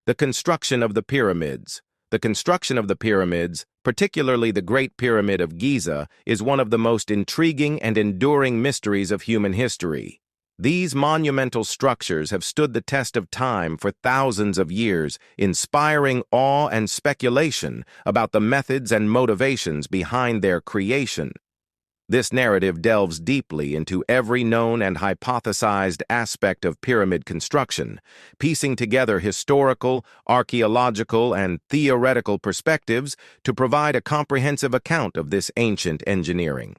The construction of the pyramids. The construction of the pyramids, particularly the Great Pyramid of Giza, is one of the most intriguing and enduring mysteries of human history. These monumental structures have stood the test of time for thousands of years, inspiring awe and speculation about the methods and motivations behind their creation. This narrative delves deeply into every known and hypothesized aspect of pyramid construction, piecing together historical, archaeological, and theoretical perspectives to provide a comprehensive account of this ancient engineering.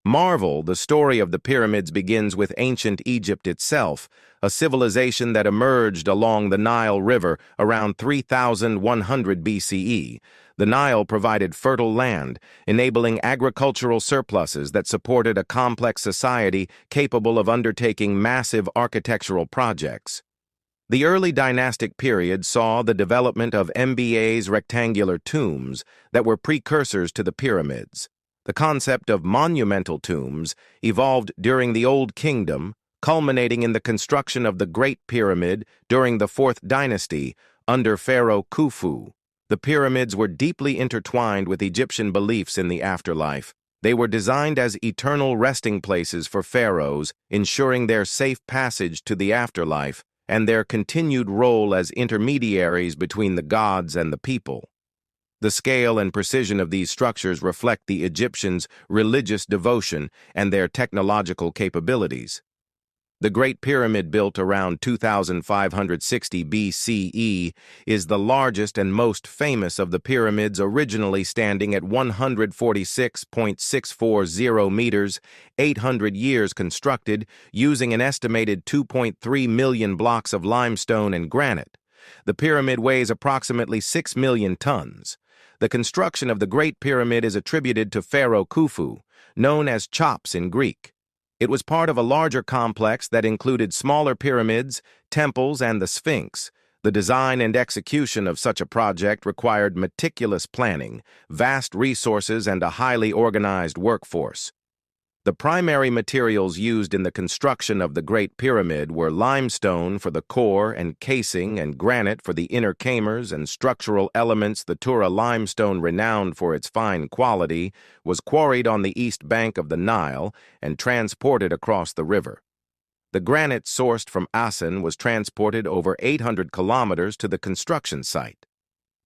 The story of the pyramids begins with ancient Egypt itself, a civilization that emerged along the Nile River around 3100 BCE. The Nile provided fertile land, enabling agricultural surpluses that supported a complex society capable of undertaking massive architectural projects. The early dynastic period saw the development of MBA's rectangular tombs that were precursors to the pyramids. The concept of monumental tombs evolved during the Old Kingdom, culminating in the construction of the Great Pyramid during the Fourth Dynasty under Pharaoh Khufu. The pyramids were deeply intertwined with Egyptian beliefs in the afterlife. They were designed as eternal resting places for pharaohs, ensuring their safe passage to the afterlife and their continued role as intermediaries between the gods and the people. The scale and precision of these structures reflect the Egyptians' religious devotion and their technological capabilities. The Great Pyramid, built around 2560 BCE, is the largest and most famous of the pyramids, originally standing at 146.640 meters, 800 years constructed, using an estimated 2.3 million blocks of limestone and granite. The pyramid weighs approximately 6 million tons. The construction of the Great Pyramid is attributed to Pharaoh Khufu, known as Chops in Greek. It was part of a larger complex that included smaller pyramids, temples, and the Sphinx. The design and execution of such a project required meticulous planning, vast resources, and a highly organized workforce. The primary materials used in the construction of the Great Pyramid were limestone for the core and casing and granite for the inner chambers and structural elements. The Tura limestone, renowned for its fine quality, was quarried on the east bank of the Nile and transported across the river. The granite sourced from Asin was transported over 800 kilometers to the construction site.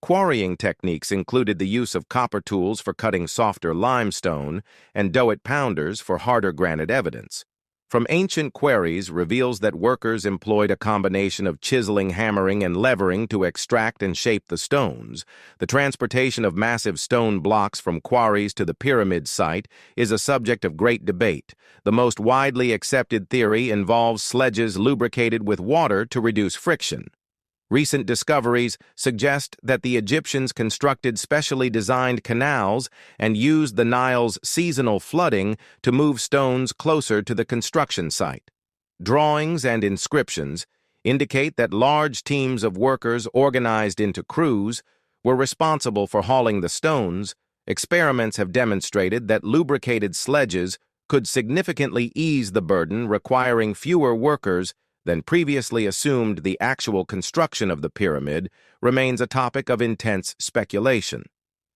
Quarrying techniques included the use of copper tools for cutting softer limestone and doit pounders for harder granite evidence. From ancient quarries reveals that workers employed a combination of chiseling, hammering, and levering to extract and shape the stones. The transportation of massive stone blocks from quarries to the pyramid site is a subject of great debate. The most widely accepted theory involves sledges lubricated with water to reduce friction. Recent discoveries suggest that the Egyptians constructed specially designed canals and used the Nile's seasonal flooding to move stones closer to the construction site. Drawings and inscriptions indicate that large teams of workers organized into crews were responsible for hauling the stones. Experiments have demonstrated that lubricated sledges could significantly ease the burden, requiring fewer workers than previously assumed. The actual construction of the pyramid remains a topic of intense speculation.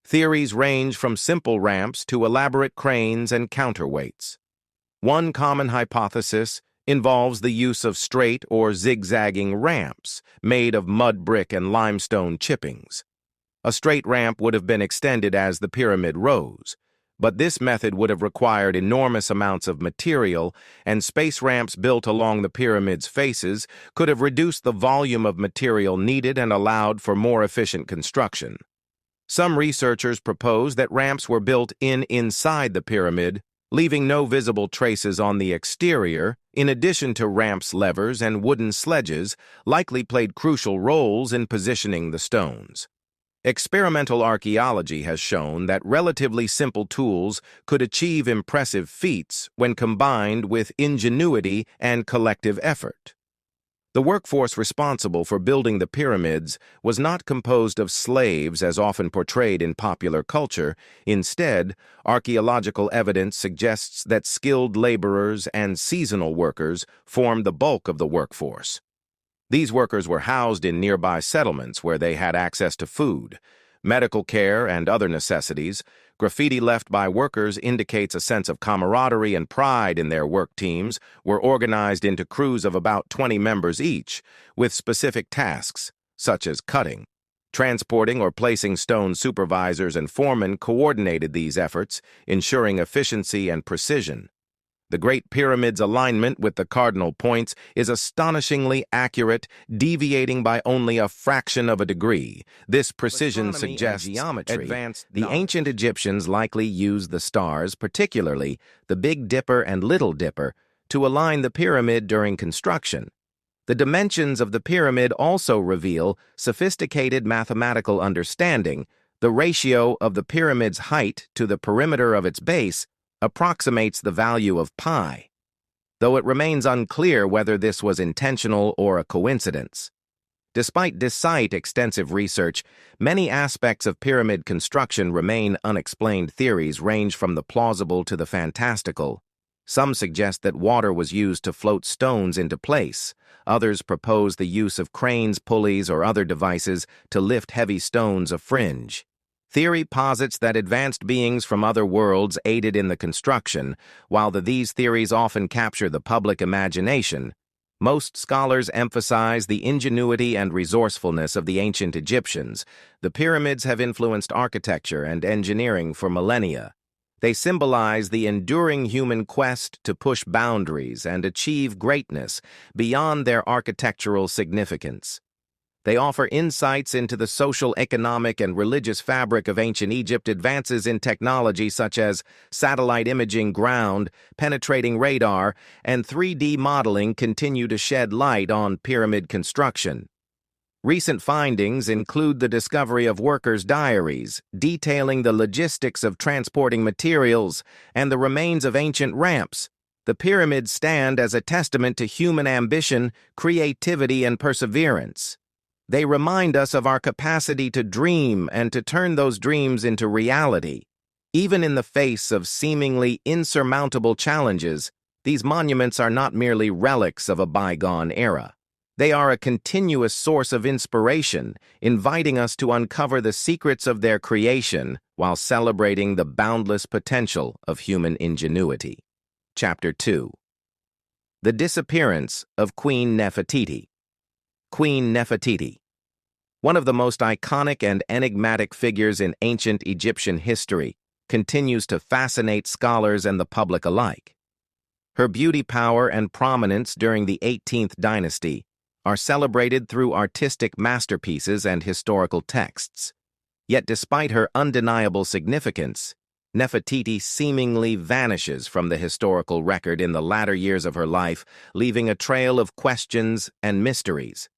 Theories range from simple ramps to elaborate cranes and counterweights. One common hypothesis involves the use of straight or zigzagging ramps made of mud brick and limestone chippings. A straight ramp would have been extended as the pyramid rose, but this method would have required enormous amounts of material, and space ramps built along the pyramid's faces could have reduced the volume of material needed and allowed for more efficient construction. Some researchers propose that ramps were built inside the pyramid, leaving no visible traces on the exterior. In addition to ramps, levers and wooden sledges likely played crucial roles in positioning the stones. Experimental archaeology has shown that relatively simple tools could achieve impressive feats when combined with ingenuity and collective effort. The workforce responsible for building the pyramids was not composed of slaves as often portrayed in popular culture. Instead, archaeological evidence suggests that skilled laborers and seasonal workers formed the bulk of the workforce. These workers were housed in nearby settlements where they had access to food, medical care, and other necessities. Graffiti left by workers indicates a sense of camaraderie and pride in their work teams, were organized into crews of about 20 members each, with specific tasks, such as cutting. Transporting or placing stone. Supervisors and foremen coordinated these efforts, ensuring efficiency and precision. The Great Pyramid's alignment with the cardinal points is astonishingly accurate, deviating by only a fraction of a degree. This precision suggests advanced knowledge. The ancient Egyptians likely used the stars, particularly the Big Dipper and Little Dipper, to align the pyramid during construction. The dimensions of the pyramid also reveal sophisticated mathematical understanding. The ratio of the pyramid's height to the perimeter of its base approximates the value of pi, though it remains unclear whether this was intentional or a coincidence. Despite this extensive research, many aspects of pyramid construction remain unexplained. Theories range from the plausible to the fantastical. Some suggest that water was used to float stones into place. Others propose the use of cranes, pulleys, or other devices to lift heavy stones of fringe. Theory posits that advanced beings from other worlds aided in the construction. While these theories often capture the public imagination, most scholars emphasize the ingenuity and resourcefulness of the ancient Egyptians. The pyramids have influenced architecture and engineering for millennia. They symbolize the enduring human quest to push boundaries and achieve greatness beyond their architectural significance. They offer insights into the social, economic, and religious fabric of ancient Egypt. Advances in technology such as satellite imaging, ground-penetrating radar, and 3D modeling continue to shed light on pyramid construction. Recent findings include the discovery of workers' diaries, detailing the logistics of transporting materials, and the remains of ancient ramps. The pyramids stand as a testament to human ambition, creativity, and perseverance. They remind us of our capacity to dream and to turn those dreams into reality. Even in the face of seemingly insurmountable challenges, these monuments are not merely relics of a bygone era. They are a continuous source of inspiration, inviting us to uncover the secrets of their creation while celebrating the boundless potential of human ingenuity. Chapter 2. The Disappearance of Queen Nefertiti. Queen Nefertiti, one of the most iconic and enigmatic figures in ancient Egyptian history, continues to fascinate scholars and the public alike. Her beauty, power, and prominence during the 18th dynasty are celebrated through artistic masterpieces and historical texts. Yet despite her undeniable significance, Nefertiti seemingly vanishes from the historical record in the latter years of her life, leaving a trail of questions and mysteries.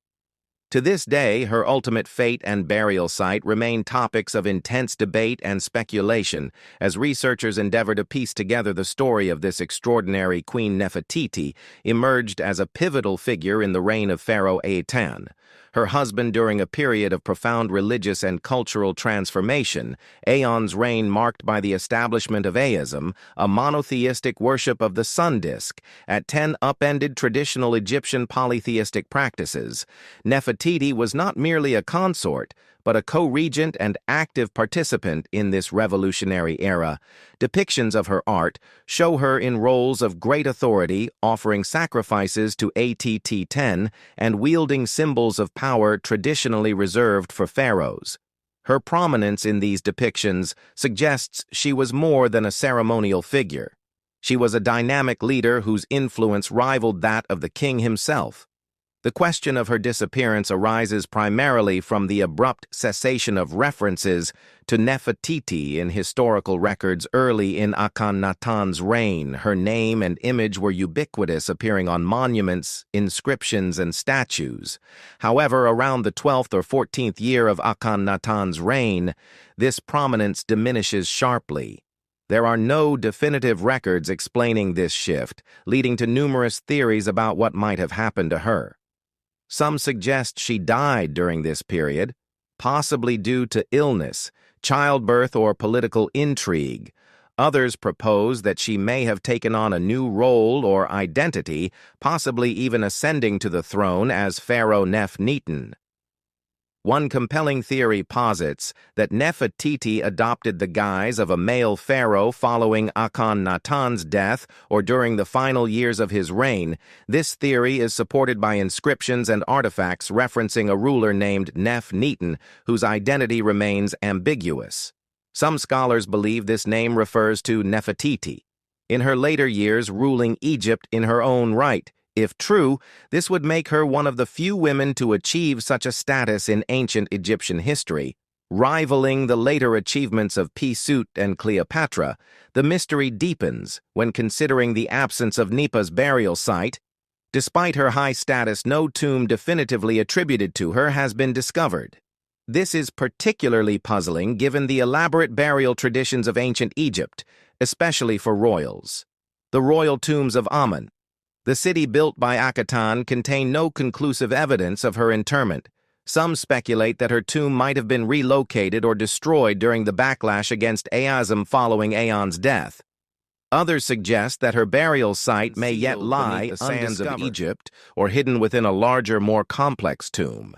To this day, her ultimate fate and burial site remain topics of intense debate and speculation as researchers endeavor to piece together the story of this extraordinary Queen. Nefertiti emerged as a pivotal figure in the reign of Pharaoh Aten, her husband during a period of profound religious and cultural transformation. Aeon's reign marked by the establishment of Aism, a monotheistic worship of the sun disk. Aten upended traditional Egyptian polytheistic practices. Nefertiti was not merely a consort, but a co-regent and active participant in this revolutionary era. Depictions of her art show her in roles of great authority, offering sacrifices to Att-10 and wielding symbols of power traditionally reserved for pharaohs. Her prominence in these depictions suggests she was more than a ceremonial figure. She was a dynamic leader whose influence rivaled that of the king himself. The question of her disappearance arises primarily from the abrupt cessation of references to Nefertiti in historical records early in Akhenaten's reign. Her name and image were ubiquitous, appearing on monuments, inscriptions, and statues. However, around the 12th or 14th year of Akhenaten's reign, this prominence diminishes sharply. There are no definitive records explaining this shift, leading to numerous theories about what might have happened to her. Some suggest she died during this period, possibly due to illness, childbirth, or political intrigue. Others propose that she may have taken on a new role or identity, possibly even ascending to the throne as Pharaoh Nefertiti. One compelling theory posits that Nefertiti adopted the guise of a male pharaoh following Akhenaten's death or during the final years of his reign. This theory is supported by inscriptions and artifacts referencing a ruler named Nefertiti, whose identity remains ambiguous. Some scholars believe this name refers to Nefertiti, in her later years ruling Egypt in her own right. If true, this would make her one of the few women to achieve such a status in ancient Egyptian history, rivaling the later achievements of Psut and Cleopatra. The mystery deepens when considering the absence of Nipa's burial site. Despite her high status, no tomb definitively attributed to her has been discovered. This is particularly puzzling given the elaborate burial traditions of ancient Egypt, especially for royals. The royal tombs of Amun, the city built by Akhenaten, contain no conclusive evidence of her interment. Some speculate that her tomb might have been relocated or destroyed during the backlash against Aeazm following Aeon's death. Others suggest that her burial site may yet lie in the sands of Egypt or hidden within a larger, more complex tomb.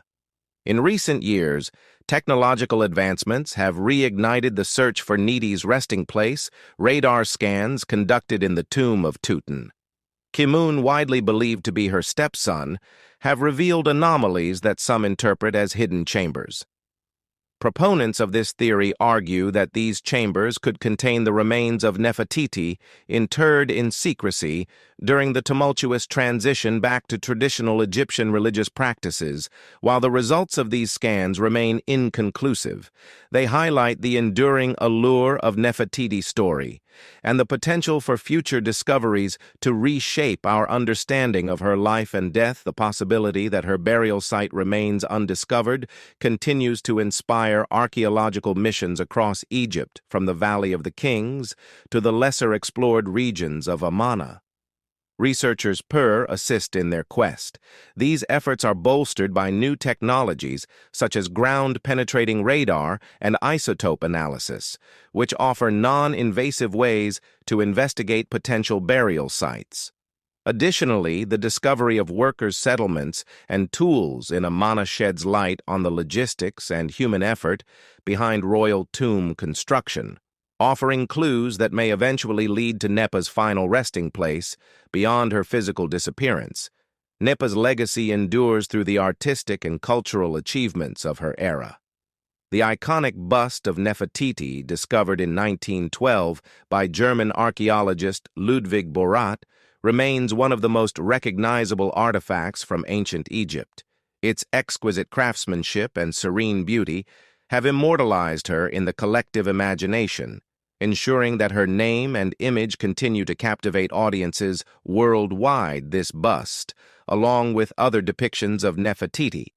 In recent years, technological advancements have reignited the search for Niti's resting place. Radar scans conducted in the tomb of Tutankhamun, widely believed to be her stepson, have revealed anomalies that some interpret as hidden chambers. Proponents of this theory argue that these chambers could contain the remains of Nefertiti interred in secrecy during the tumultuous transition back to traditional Egyptian religious practices. While the results of these scans remain inconclusive, they highlight the enduring allure of Nefertiti's story and the potential for future discoveries to reshape our understanding of her life and death. The possibility that her burial site remains undiscovered continues to inspire archaeological missions across Egypt, from the Valley of the Kings to the lesser-explored regions of Amarna. Researchers assist in their quest. These efforts are bolstered by new technologies such as ground-penetrating radar and isotope analysis, which offer non-invasive ways to investigate potential burial sites. Additionally, the discovery of workers' settlements and tools in Amarna sheds light on the logistics and human effort behind royal tomb construction, offering clues that may eventually lead to Nepa's final resting place beyond her physical disappearance. Nepa's legacy endures through the artistic and cultural achievements of her era. The iconic bust of Nefertiti, discovered in 1912 by German archaeologist Ludwig Borat, remains one of the most recognizable artifacts from ancient Egypt. Its exquisite craftsmanship and serene beauty have immortalized her in the collective imagination, ensuring that her name and image continue to captivate audiences worldwide. This bust, along with other depictions of Nefertiti,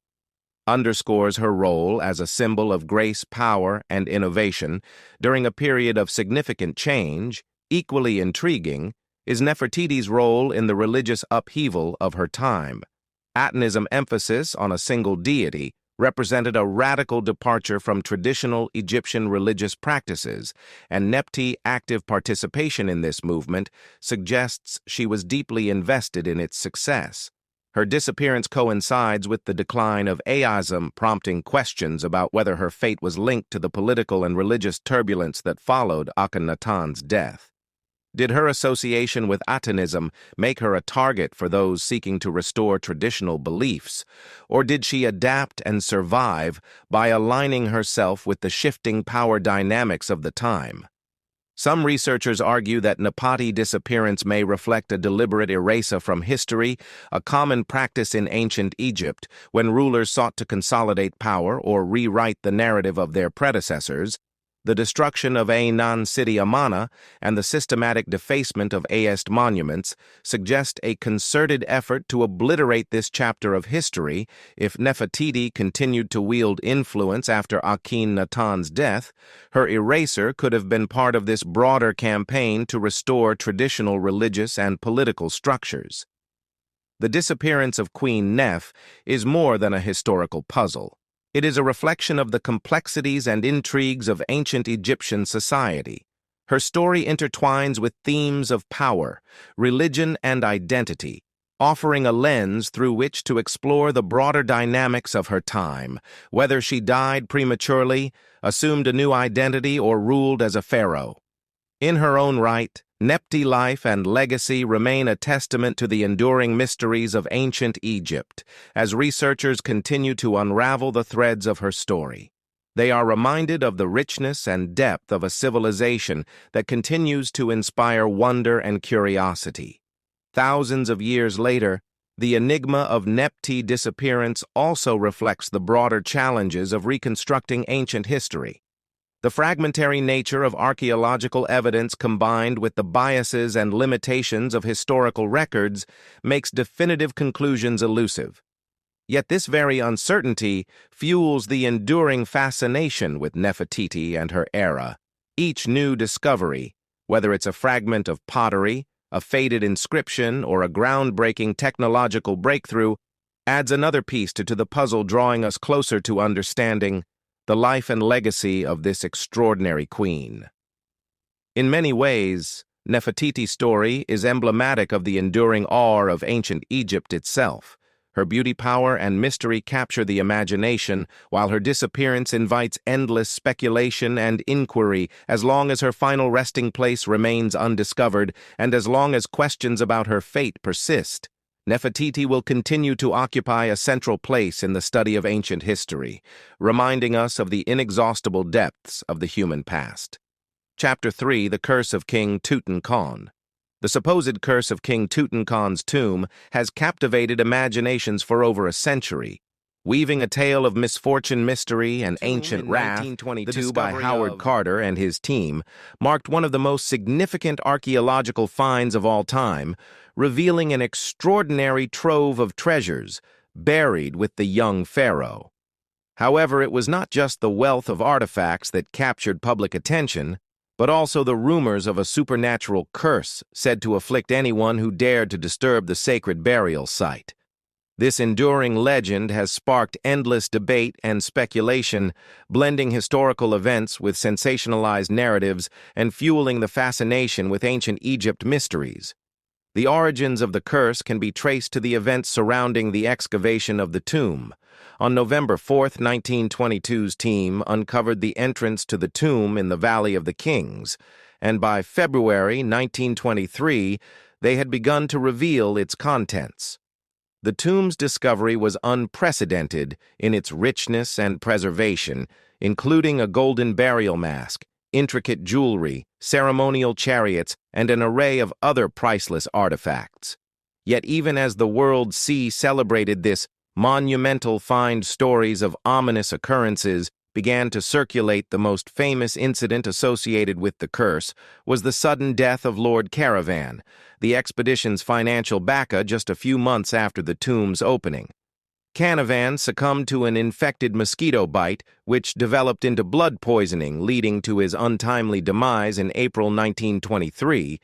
underscores her role as a symbol of grace, power, and innovation during a period of significant change. Equally intriguing is Nefertiti's role in the religious upheaval of her time. Atonism's emphasis on a single deity represented a radical departure from traditional Egyptian religious practices, and Nefertiti's active participation in this movement suggests she was deeply invested in its success. Her disappearance coincides with the decline of Aeazm, prompting questions about whether her fate was linked to the political and religious turbulence that followed Akhenaten's death. Did her association with Atonism make her a target for those seeking to restore traditional beliefs, or did she adapt and survive by aligning herself with the shifting power dynamics of the time? Some researchers argue that Nefertiti's disappearance may reflect a deliberate erasure from history, a common practice in ancient Egypt when rulers sought to consolidate power or rewrite the narrative of their predecessors. The destruction of Aenon city Amarna and the systematic defacement of Aest monuments suggest a concerted effort to obliterate this chapter of history. If Nefertiti continued to wield influence after Akhenaten's death, her erasure could have been part of this broader campaign to restore traditional religious and political structures. The disappearance of Queen Nef is more than a historical puzzle. It is a reflection of the complexities and intrigues of ancient Egyptian society. Her story intertwines with themes of power, religion, and identity, offering a lens through which to explore the broader dynamics of her time, whether she died prematurely, assumed a new identity, or ruled as a pharaoh. In her own right, Nephti's life and legacy remain a testament to the enduring mysteries of ancient Egypt, as researchers continue to unravel the threads of her story. They are reminded of the richness and depth of a civilization that continues to inspire wonder and curiosity. Thousands of years later, the enigma of Nephti's disappearance also reflects the broader challenges of reconstructing ancient history. The fragmentary nature of archaeological evidence combined with the biases and limitations of historical records makes definitive conclusions elusive. Yet this very uncertainty fuels the enduring fascination with Nefertiti and her era. Each new discovery, whether it's a fragment of pottery, a faded inscription, or a groundbreaking technological breakthrough, adds another piece to the puzzle, drawing us closer to understanding the life and legacy of this extraordinary queen. In many ways, Nefertiti's story is emblematic of the enduring awe of ancient Egypt itself. Her beauty, power, and mystery capture the imagination, while her disappearance invites endless speculation and inquiry as long as her final resting place remains undiscovered and as long as questions about her fate persist. Nefertiti will continue to occupy a central place in the study of ancient history, reminding us of the inexhaustible depths of the human past. Chapter 3: The Curse of King Tutankhamun. The supposed curse of King Tutankhamun's tomb has captivated imaginations for over a century, weaving a tale of misfortune, mystery, and ancient wrath. 1922 by Howard Carter and his team marked one of the most significant archaeological finds of all time, revealing an extraordinary trove of treasures buried with the young pharaoh. However, it was not just the wealth of artifacts that captured public attention, but also the rumors of a supernatural curse said to afflict anyone who dared to disturb the sacred burial site. This enduring legend has sparked endless debate and speculation, blending historical events with sensationalized narratives and fueling the fascination with ancient Egypt mysteries. The origins of the curse can be traced to the events surrounding the excavation of the tomb. On November 4, 1922's team uncovered the entrance to the tomb in the Valley of the Kings, and by February 1923, they had begun to reveal its contents. The tomb's discovery was unprecedented in its richness and preservation, including a golden burial mask, intricate jewelry, ceremonial chariots, and an array of other priceless artifacts. Yet even as the world celebrated this monumental find, stories of ominous occurrences began to circulate. The most famous incident associated with the curse was the sudden death of Lord Caravan, the expedition's financial backer, just a few months after the tomb's opening. Caravan succumbed to an infected mosquito bite, which developed into blood poisoning, leading to his untimely demise in April 1923.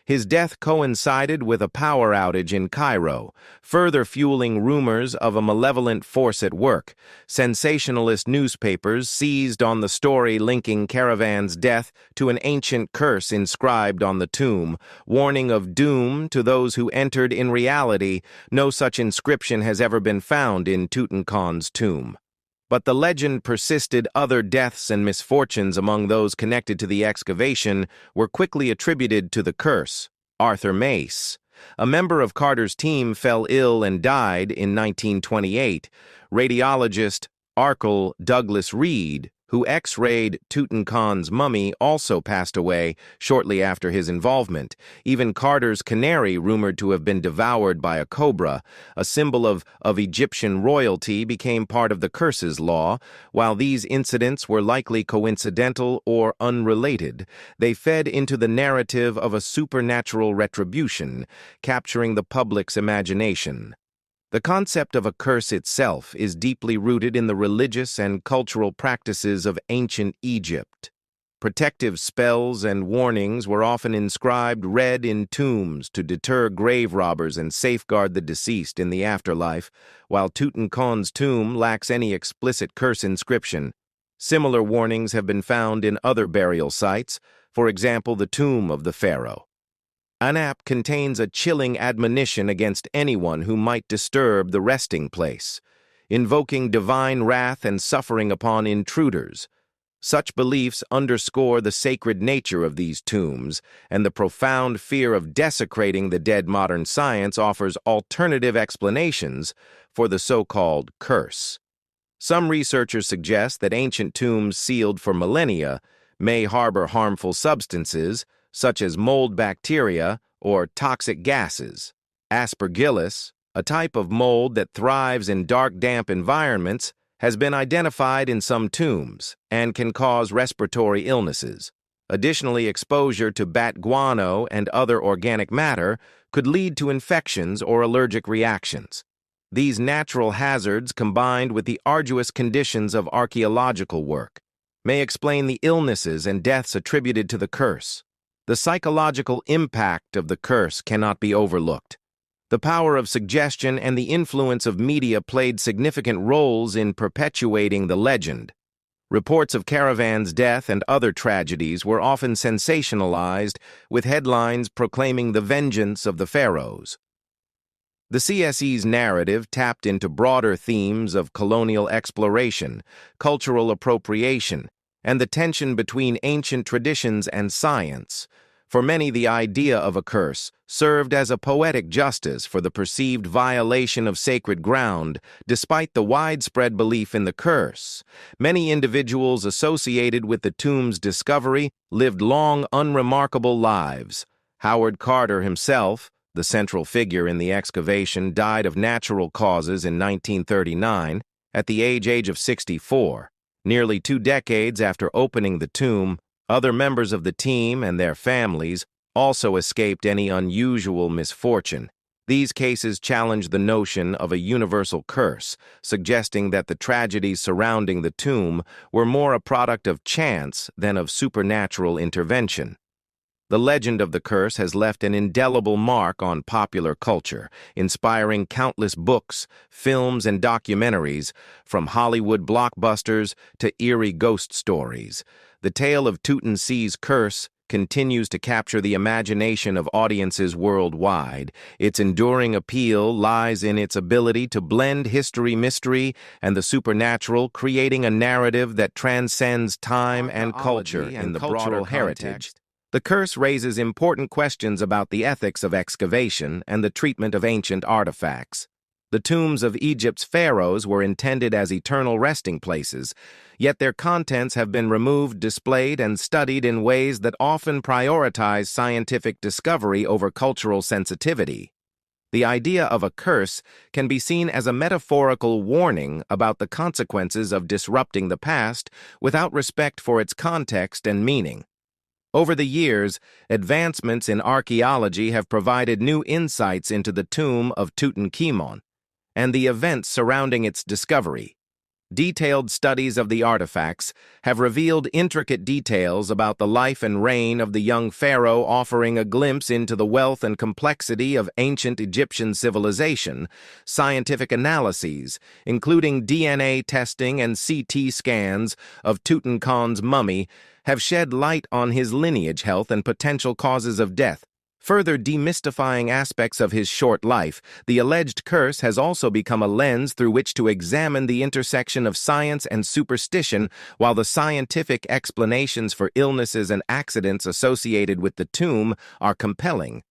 His death coincided with a power outage in Cairo, further fueling rumors of a malevolent force at work. Sensationalist newspapers seized on the story linking Caravan's death to an ancient curse inscribed on the tomb, warning of doom to those who entered. In reality, no such inscription has ever been found in Tutankhamun's tomb. But the legend persisted. Other deaths and misfortunes among those connected to the excavation were quickly attributed to the curse. Arthur Mace, a member of Carter's team, fell ill and died in 1928. Radiologist Arkell Douglas Reed, who X-rayed Tutankhamun's mummy, also passed away shortly after his involvement. Even Carter's canary, rumored to have been devoured by a cobra, a symbol of Egyptian royalty, became part of the curse's law. While these incidents were likely coincidental or unrelated, they fed into the narrative of a supernatural retribution, capturing the public's imagination. The concept of a curse itself is deeply rooted in the religious and cultural practices of ancient Egypt. Protective spells and warnings were often inscribed red in tombs to deter grave robbers and safeguard the deceased in the afterlife. While Tutankhamun's tomb lacks any explicit curse inscription, Similar warnings have been found in other burial sites, for example, the tomb of the pharaoh. Anap contains a chilling admonition against anyone who might disturb the resting place, invoking divine wrath and suffering upon intruders. Such beliefs underscore the sacred nature of these tombs, and the profound fear of desecrating the dead. Modern science offers alternative explanations for the so-called curse. Some researchers suggest that ancient tombs sealed for millennia may harbor harmful substances, such as mold bacteria or toxic gases. Aspergillus, a type of mold that thrives in dark, damp environments, has been identified in some tombs and can cause respiratory illnesses. Additionally, exposure to bat guano and other organic matter could lead to infections or allergic reactions. These natural hazards, combined with the arduous conditions of archaeological work, may explain the illnesses and deaths attributed to the curse. The psychological impact of the curse cannot be overlooked. The power of suggestion and the influence of media played significant roles in perpetuating the legend. Reports of Caravan's death and other tragedies were often sensationalized, with headlines proclaiming the vengeance of the pharaohs. The CSE's narrative tapped into broader themes of colonial exploration, cultural appropriation, and the tension between ancient traditions and science. For many, the idea of a curse served as a poetic justice for the perceived violation of sacred ground. Despite the widespread belief in the curse, many individuals associated with the tomb's discovery lived long, unremarkable lives. Howard Carter himself, the central figure in the excavation, died of natural causes in 1939 at the age of 64. Nearly 2 decades after opening the tomb, other members of the team and their families also escaped any unusual misfortune. These cases challenge the notion of a universal curse, suggesting that the tragedies surrounding the tomb were more a product of chance than of supernatural intervention. The legend of the curse has left an indelible mark on popular culture, inspiring countless books, films, and documentaries, from Hollywood blockbusters to eerie ghost stories. The tale of Tutankamon's curse continues to capture the imagination of audiences worldwide. Its enduring appeal lies in its ability to blend history, mystery, and the supernatural, creating a narrative that transcends time and culture in the broader heritage. The curse raises important questions about the ethics of excavation and the treatment of ancient artifacts. The tombs of Egypt's pharaohs were intended as eternal resting places, yet their contents have been removed, displayed, and studied in ways that often prioritize scientific discovery over cultural sensitivity. The idea of a curse can be seen as a metaphorical warning about the consequences of disrupting the past without respect for its context and meaning. Over the years, advancements in archaeology have provided new insights into the tomb of Tutankhamun and the events surrounding its discovery. Detailed studies of the artifacts have revealed intricate details about the life and reign of the young pharaoh, offering a glimpse into the wealth and complexity of ancient Egyptian civilization. Scientific analyses, including DNA testing and CT scans of Tutankhamun's mummy, have shed light on his lineage, health, and potential causes of death. Further demystifying aspects of his short life, the alleged curse has also become a lens through which to examine the intersection of science and superstition. While the scientific explanations for illnesses and accidents associated with the tomb are compelling,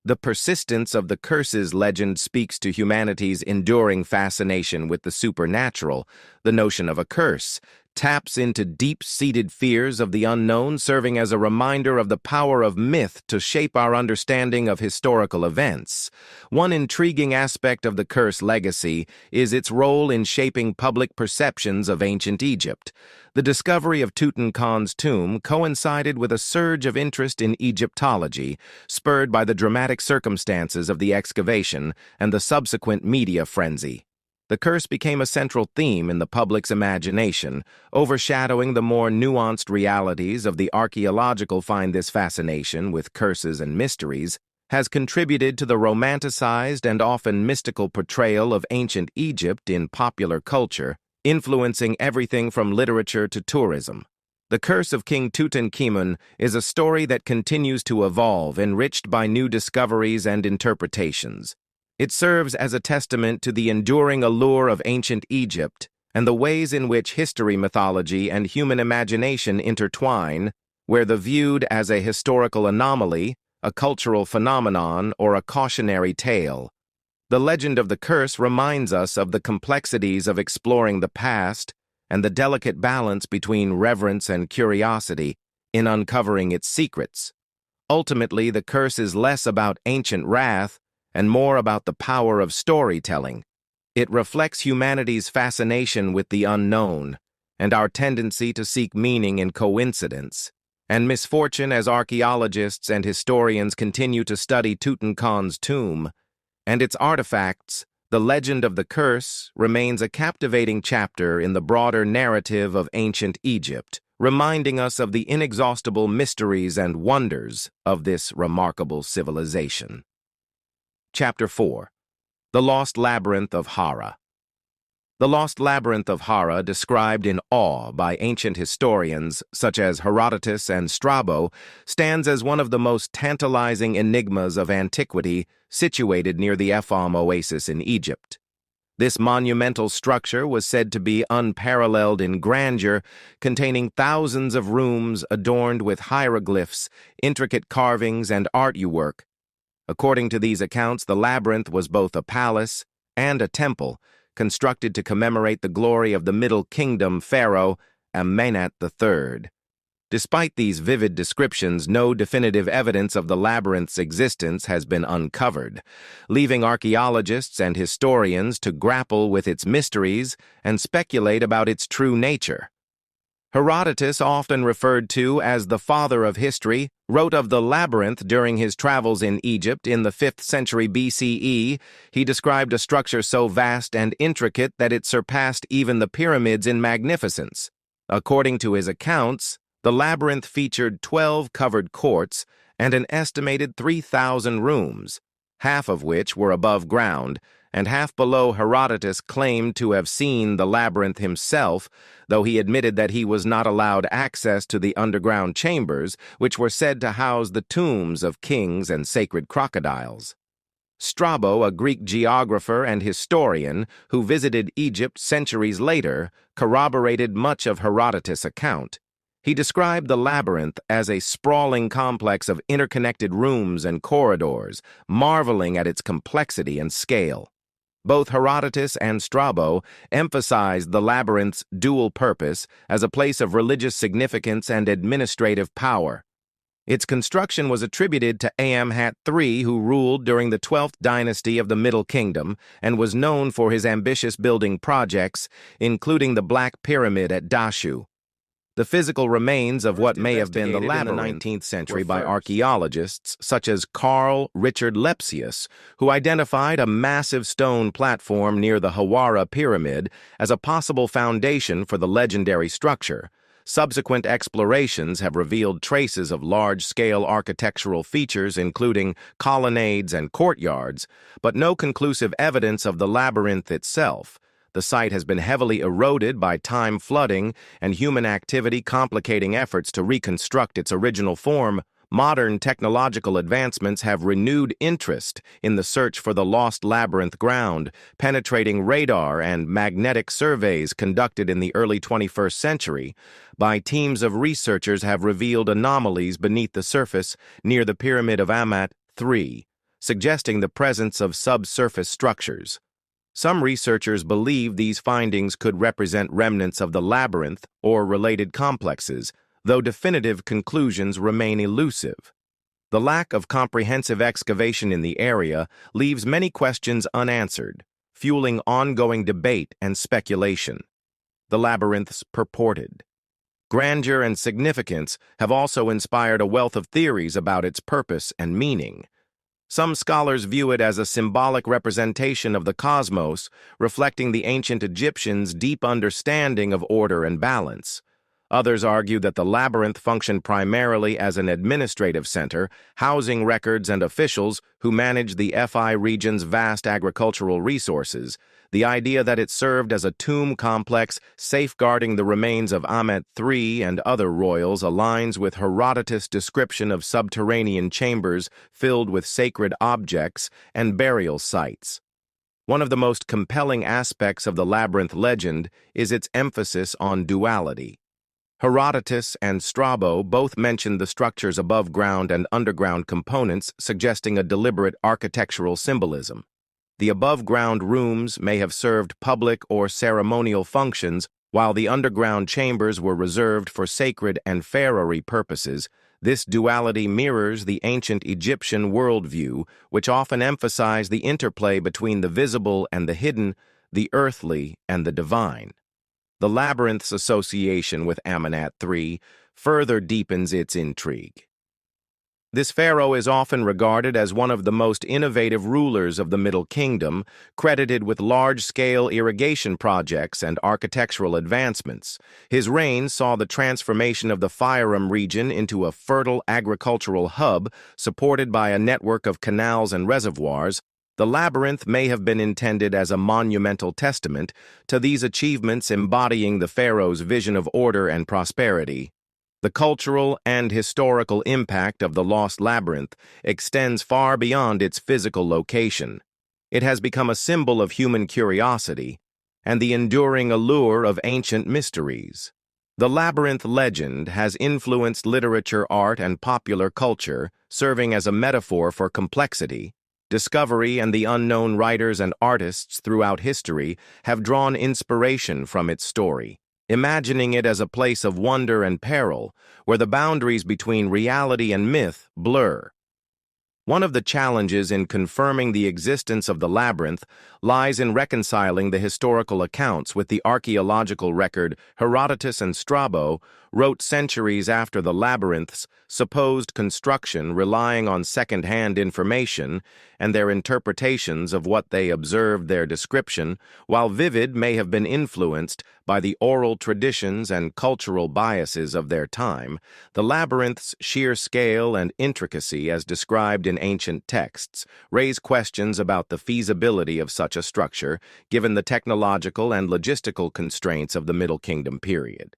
the persistence of the curse's legend speaks to humanity's enduring fascination with the supernatural. The notion of a curse taps into deep-seated fears of the unknown, serving as a reminder of the power of myth to shape our understanding of historical events. One intriguing aspect of the curse legacy is its role in shaping public perceptions of ancient Egypt. The discovery of Tutankhamun's tomb coincided with a surge of interest in Egyptology, spurred by the dramatic circumstances of the excavation and the subsequent media frenzy. The curse became a central theme in the public's imagination, overshadowing the more nuanced realities of the archaeological. Find this fascination with curses and mysteries has contributed to the romanticized and often mystical portrayal of ancient Egypt in popular culture. influencing everything from literature to tourism. The Curse of King Tutankhamun is a story that continues to evolve, enriched by new discoveries and interpretations. It serves as a testament to the enduring allure of ancient Egypt and the ways in which history, mythology, and human imagination intertwine, whether viewed as a historical anomaly, a cultural phenomenon, or a cautionary tale. The legend of the curse reminds us of the complexities of exploring the past and the delicate balance between reverence and curiosity in uncovering its secrets. Ultimately, the curse is less about ancient wrath and more about the power of storytelling. It reflects humanity's fascination with the unknown and our tendency to seek meaning in coincidence and misfortune. As archaeologists and historians continue to study Tutankhamun's tomb and its artifacts, the legend of the curse remains a captivating chapter in the broader narrative of ancient Egypt, reminding us of the inexhaustible mysteries and wonders of this remarkable civilization. Chapter 4. The Lost Labyrinth of Hara. The Lost Labyrinth of Hara, described in awe by ancient historians such as Herodotus and Strabo, stands as one of the most tantalizing enigmas of antiquity, situated near the Efam oasis in Egypt. This monumental structure was said to be unparalleled in grandeur, containing thousands of rooms adorned with hieroglyphs, intricate carvings, and artwork. According to these accounts, the labyrinth was both a palace and a temple, constructed to commemorate the glory of the Middle Kingdom pharaoh Amenhotep III. Despite these vivid descriptions, no definitive evidence of the labyrinth's existence has been uncovered, leaving archaeologists and historians to grapple with its mysteries and speculate about its true nature. Herodotus, often referred to as the father of history, wrote of the labyrinth during his travels in Egypt in the 5th century BCE. He described a structure so vast and intricate that it surpassed even the pyramids in magnificence. According to his accounts, the labyrinth featured 12 covered courts and an estimated 3,000 rooms, half of which were above ground, and half below. Herodotus claimed to have seen the labyrinth himself, though he admitted that he was not allowed access to the underground chambers, which were said to house the tombs of kings and sacred crocodiles. Strabo, a Greek geographer and historian who visited Egypt centuries later, corroborated much of Herodotus' account. He described the labyrinth as a sprawling complex of interconnected rooms and corridors, marveling at its complexity and scale. Both Herodotus and Strabo emphasized the labyrinth's dual purpose as a place of religious significance and administrative power. Its construction was attributed to Amenhotep III, who ruled during the 12th dynasty of the Middle Kingdom and was known for his ambitious building projects, including the Black Pyramid at Dashu. The physical remains of what may have been the labyrinth in the 19th century by archaeologists such as Carl Richard Lepsius, who identified a massive stone platform near the Hawara Pyramid as a possible foundation for the legendary structure. Subsequent explorations have revealed traces of large-scale architectural features, including colonnades and courtyards, but no conclusive evidence of the labyrinth itself. The site has been heavily eroded by time flooding and human activity, complicating efforts to reconstruct its original form. Modern technological advancements have renewed interest in the search for the lost labyrinth ground. Penetrating radar and magnetic surveys conducted in the early 21st century by teams of researchers have revealed anomalies beneath the surface near the Pyramid of Amenhotep III, suggesting the presence of subsurface structures. Some researchers believe these findings could represent remnants of the labyrinth or related complexes, though definitive conclusions remain elusive. The lack of comprehensive excavation in the area leaves many questions unanswered, fueling ongoing debate and speculation. The labyrinth's purported grandeur and significance have also inspired a wealth of theories about its purpose and meaning. Some scholars view it as a symbolic representation of the cosmos, reflecting the ancient Egyptians' deep understanding of order and balance. Others argue that the labyrinth functioned primarily as an administrative center, housing records and officials who managed the FI region's vast agricultural resources. The idea that it served as a tomb complex safeguarding the remains of Ahmet III and other royals aligns with Herodotus' description of subterranean chambers filled with sacred objects and burial sites. One of the most compelling aspects of the labyrinth legend is its emphasis on duality. Herodotus and Strabo both mention the structure's above-ground and underground components, suggesting a deliberate architectural symbolism. The above-ground rooms may have served public or ceremonial functions, while the underground chambers were reserved for sacred and pharaoh purposes. This duality mirrors the ancient Egyptian worldview, which often emphasized the interplay between the visible and the hidden, the earthly and the divine. The labyrinth's association with Amenhotep III further deepens its intrigue. This pharaoh is often regarded as one of the most innovative rulers of the Middle Kingdom, credited with large-scale irrigation projects and architectural advancements. His reign saw the transformation of the Fayoum region into a fertile agricultural hub supported by a network of canals and reservoirs. The labyrinth may have been intended as a monumental testament to these achievements, embodying the pharaoh's vision of order and prosperity. The cultural and historical impact of the Lost Labyrinth extends far beyond its physical location. It has become a symbol of human curiosity and the enduring allure of ancient mysteries. The labyrinth legend has influenced literature, art, and popular culture, serving as a metaphor for complexity. Discovery and the unknown writers and artists throughout history have drawn inspiration from its story, imagining it as a place of wonder and peril, where the boundaries between reality and myth blur. One of the challenges in confirming the existence of the labyrinth lies in reconciling the historical accounts with the archaeological record. Herodotus and Strabo wrote centuries after the labyrinth's supposed construction, relying on second-hand information and their interpretations of what they observed. Their description, while vivid, may have been influenced by the oral traditions and cultural biases of their time. The labyrinth's sheer scale and intricacy, as described in ancient texts, raise questions about the feasibility of such a structure, given the technological and logistical constraints of the Middle Kingdom period.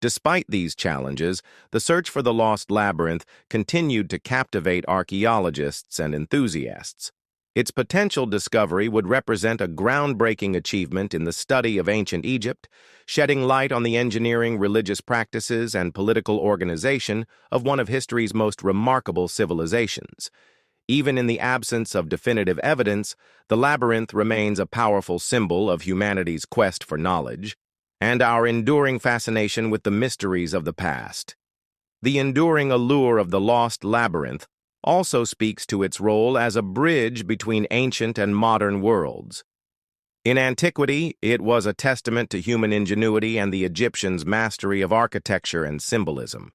Despite these challenges, the search for the lost labyrinth continued to captivate archaeologists and enthusiasts. Its potential discovery would represent a groundbreaking achievement in the study of ancient Egypt, shedding light on the engineering, religious practices, and political organization of one of history's most remarkable civilizations. Even in the absence of definitive evidence, the labyrinth remains a powerful symbol of humanity's quest for knowledge and our enduring fascination with the mysteries of the past. The enduring allure of the lost labyrinth also speaks to its role as a bridge between ancient and modern worlds. In antiquity, it was a testament to human ingenuity and the Egyptians' mastery of architecture and symbolism.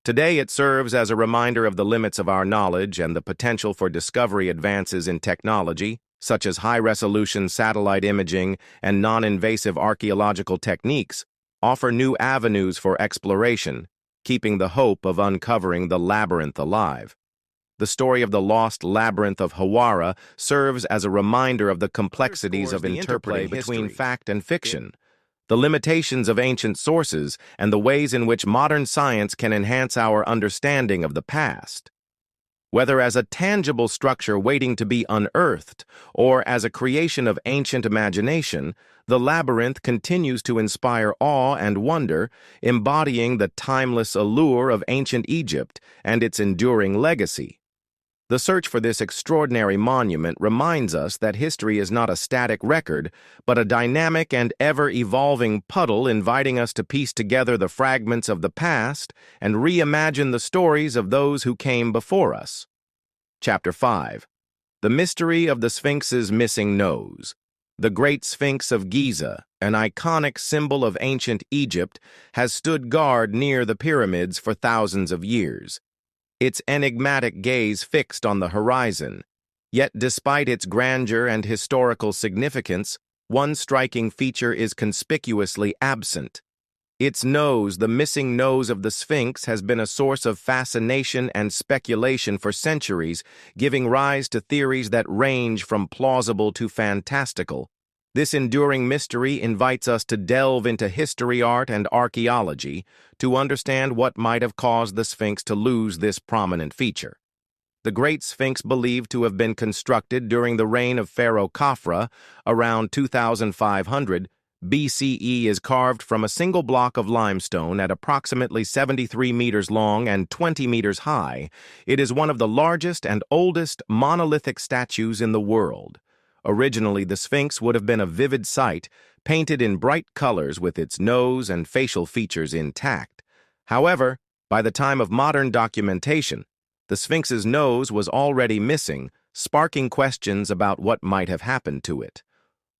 Today, it serves as a reminder of the limits of our knowledge and the potential for discovery. Advances in technology, such as high-resolution satellite imaging and non-invasive archaeological techniques, offer new avenues for exploration, keeping the hope of uncovering the labyrinth alive. The story of the lost labyrinth of Hawara serves as a reminder of the complexities of interplay between fact and fiction, the limitations of ancient sources, and the ways in which modern science can enhance our understanding of the past. Whether as a tangible structure waiting to be unearthed or as a creation of ancient imagination, the labyrinth continues to inspire awe and wonder, embodying the timeless allure of ancient Egypt and its enduring legacy. The search for this extraordinary monument reminds us that history is not a static record, but a dynamic and ever-evolving puzzle, inviting us to piece together the fragments of the past and reimagine the stories of those who came before us. Chapter 5. The Mystery of the Sphinx's Missing Nose. The Great Sphinx of Giza, an iconic symbol of ancient Egypt, has stood guard near the pyramids for thousands of years, its enigmatic gaze fixed on the horizon. Yet despite its grandeur and historical significance, one striking feature is conspicuously absent. Its nose, the missing nose of the Sphinx, has been a source of fascination and speculation for centuries, giving rise to theories that range from plausible to fantastical. This enduring mystery invites us to delve into history, art, and archaeology to understand what might have caused the Sphinx to lose this prominent feature. The Great Sphinx, believed to have been constructed during the reign of Pharaoh Khafra around 2500 BCE, is carved from a single block of limestone at approximately 73 meters long and 20 meters high. It is one of the largest and oldest monolithic statues in the world. Originally, the Sphinx would have been a vivid sight, painted in bright colors with its nose and facial features intact. However, by the time of modern documentation, the Sphinx's nose was already missing, sparking questions about what might have happened to it.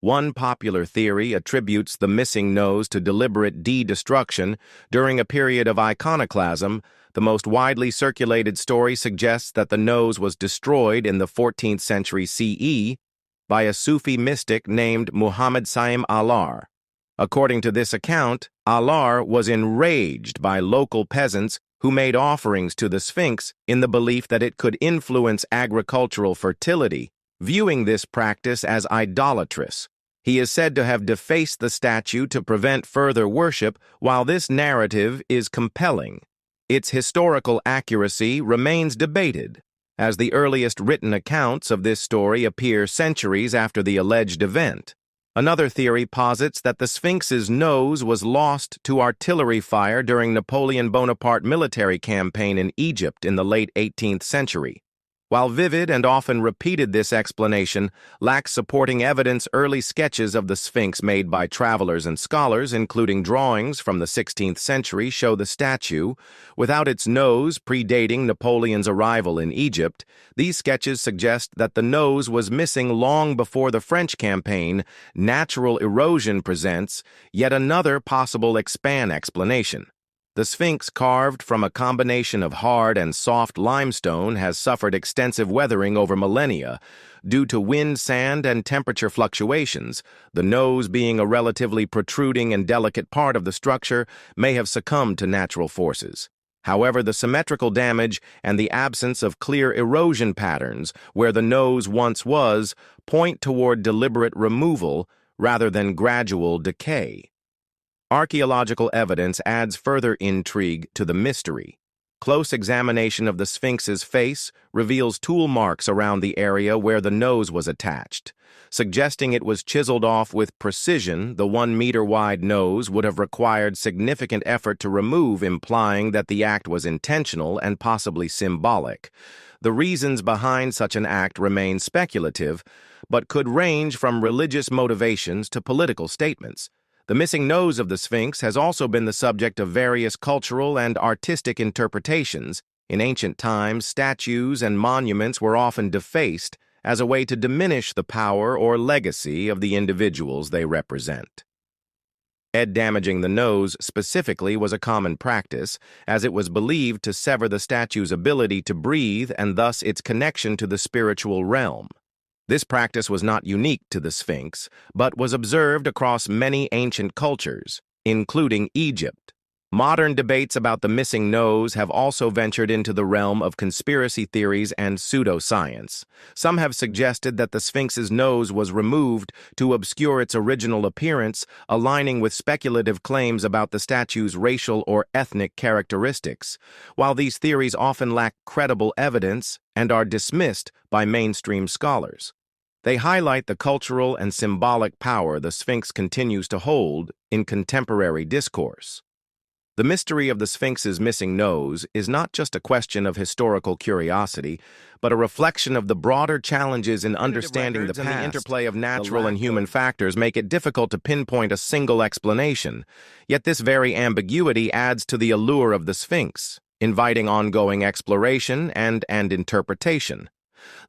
One popular theory attributes the missing nose to deliberate destruction during a period of iconoclasm. The most widely circulated story suggests that the nose was destroyed in the 14th century CE by a Sufi mystic named Muhammad Saim Alar. According to this account, Alar was enraged by local peasants who made offerings to the Sphinx in the belief that it could influence agricultural fertility, viewing this practice as idolatrous. He is said to have defaced the statue to prevent further worship. While this narrative is compelling, its historical accuracy remains debated, as the earliest written accounts of this story appear centuries after the alleged event. Another theory posits that the Sphinx's nose was lost to artillery fire during Napoleon Bonaparte's military campaign in Egypt in the late 18th century. While vivid and often repeated, this explanation lacks supporting evidence. Early sketches of the Sphinx made by travelers and scholars, including drawings from the 16th century, show the statue without its nose, predating Napoleon's arrival in Egypt. These sketches suggest that the nose was missing long before the French campaign. Natural erosion presents yet another possible explanation. The Sphinx, carved from a combination of hard and soft limestone, has suffered extensive weathering over millennia. Due to wind, sand, and temperature fluctuations, the nose, being a relatively protruding and delicate part of the structure, may have succumbed to natural forces. However, the symmetrical damage and the absence of clear erosion patterns where the nose once was point toward deliberate removal rather than gradual decay. Archaeological evidence adds further intrigue to the mystery. Close examination of the Sphinx's face reveals tool marks around the area where the nose was attached, suggesting it was chiseled off with precision. The 1-meter-wide nose would have required significant effort to remove, implying that the act was intentional and possibly symbolic. The reasons behind such an act remain speculative, but could range from religious motivations to political statements. The missing nose of the Sphinx has also been the subject of various cultural and artistic interpretations. In ancient times, statues and monuments were often defaced as a way to diminish the power or legacy of the individuals they represent. Damaging the nose specifically was a common practice, as it was believed to sever the statue's ability to breathe and thus its connection to the spiritual realm. This practice was not unique to the Sphinx, but was observed across many ancient cultures, including Egypt. Modern debates about the missing nose have also ventured into the realm of conspiracy theories and pseudoscience. Some have suggested that the Sphinx's nose was removed to obscure its original appearance, aligning with speculative claims about the statue's racial or ethnic characteristics. While these theories often lack credible evidence and are dismissed by mainstream scholars, they highlight the cultural and symbolic power the Sphinx continues to hold in contemporary discourse. The mystery of the Sphinx's missing nose is not just a question of historical curiosity, but a reflection of the broader challenges in understanding the past. And the interplay of natural and human factors make it difficult to pinpoint a single explanation. Yet this very ambiguity adds to the allure of the Sphinx, inviting ongoing exploration and interpretation.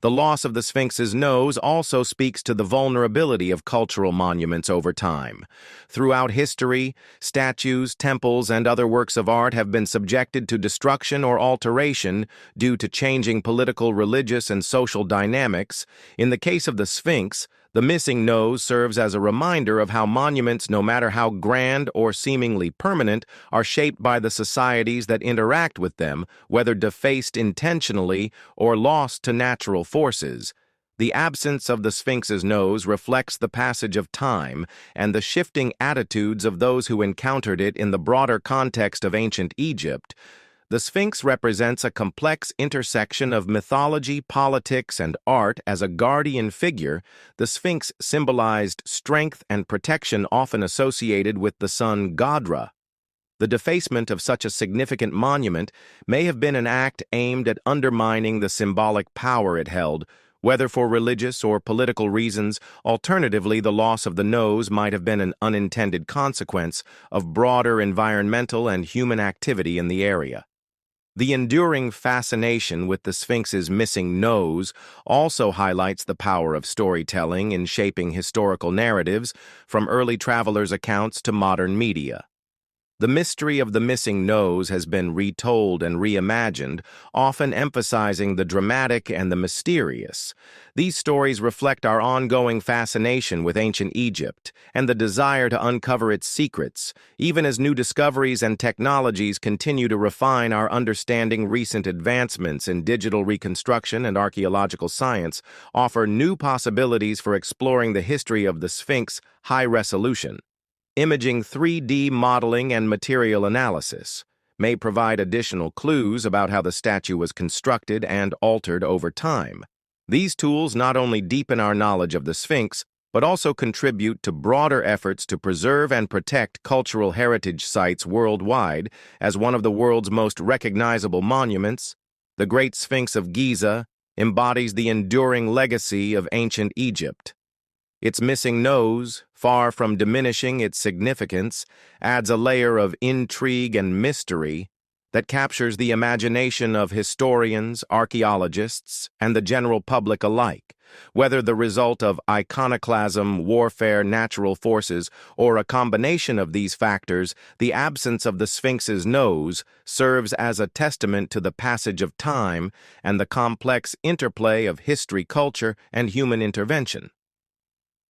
The loss of the Sphinx's nose also speaks to the vulnerability of cultural monuments over time. Throughout history, statues, temples, and other works of art have been subjected to destruction or alteration due to changing political, religious, and social dynamics. In the case of the Sphinx, the missing nose serves as a reminder of how monuments, no matter how grand or seemingly permanent, are shaped by the societies that interact with them, whether defaced intentionally or lost to natural forces. The absence of the Sphinx's nose reflects the passage of time and the shifting attitudes of those who encountered it in the broader context of ancient Egypt. The Sphinx represents a complex intersection of mythology, politics, and art. As a guardian figure. The Sphinx symbolized strength and protection, often associated with the sun Gadra. The defacement of such a significant monument may have been an act aimed at undermining the symbolic power it held, whether for religious or political reasons. Alternatively, the loss of the nose might have been an unintended consequence of broader environmental and human activity in the area. The enduring fascination with the Sphinx's missing nose also highlights the power of storytelling in shaping historical narratives, from early travelers' accounts to modern media. The mystery of the missing nose has been retold and reimagined, often emphasizing the dramatic and the mysterious. These stories reflect our ongoing fascination with ancient Egypt and the desire to uncover its secrets, even as new discoveries and technologies continue to refine our understanding. Recent advancements in digital reconstruction and archaeological science offer new possibilities for exploring the history of the Sphinx. High resolution imaging, 3D modeling, and material analysis may provide additional clues about how the statue was constructed and altered over time. These tools not only deepen our knowledge of the Sphinx, but also contribute to broader efforts to preserve and protect cultural heritage sites worldwide. As one of the world's most recognizable monuments, the Great Sphinx of Giza embodies the enduring legacy of ancient Egypt. Its missing nose, far from diminishing its significance, adds a layer of intrigue and mystery that captures the imagination of historians, archaeologists, and the general public alike. Whether the result of iconoclasm, warfare, natural forces, or a combination of these factors, the absence of the Sphinx's nose serves as a testament to the passage of time and the complex interplay of history, culture, and human intervention.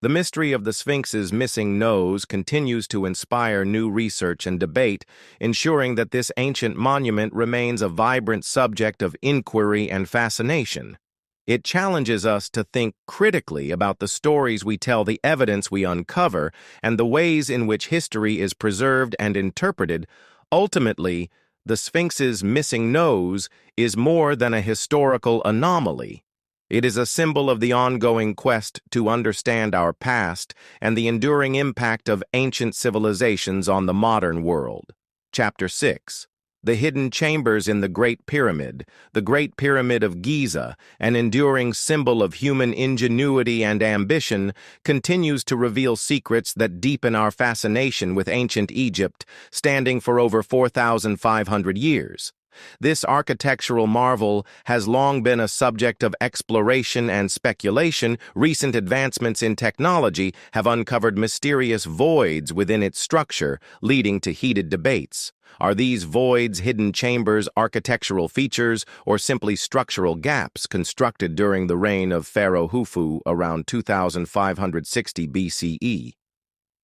The mystery of the Sphinx's missing nose continues to inspire new research and debate, ensuring that this ancient monument remains a vibrant subject of inquiry and fascination. It challenges us to think critically about the stories we tell, the evidence we uncover, and the ways in which history is preserved and interpreted. Ultimately, the Sphinx's missing nose is more than a historical anomaly. It is a symbol of the ongoing quest to understand our past and the enduring impact of ancient civilizations on the modern world. Chapter 6. The Hidden Chambers in the Great Pyramid. The Great Pyramid of Giza, an enduring symbol of human ingenuity and ambition, continues to reveal secrets that deepen our fascination with ancient Egypt, standing for over 4,500 years. This architectural marvel has long been a subject of exploration and speculation. Recent advancements in technology have uncovered mysterious voids within its structure, leading to heated debates. Are these voids hidden chambers, architectural features, or simply structural gaps constructed during the reign of Pharaoh Khufu around 2560 BCE?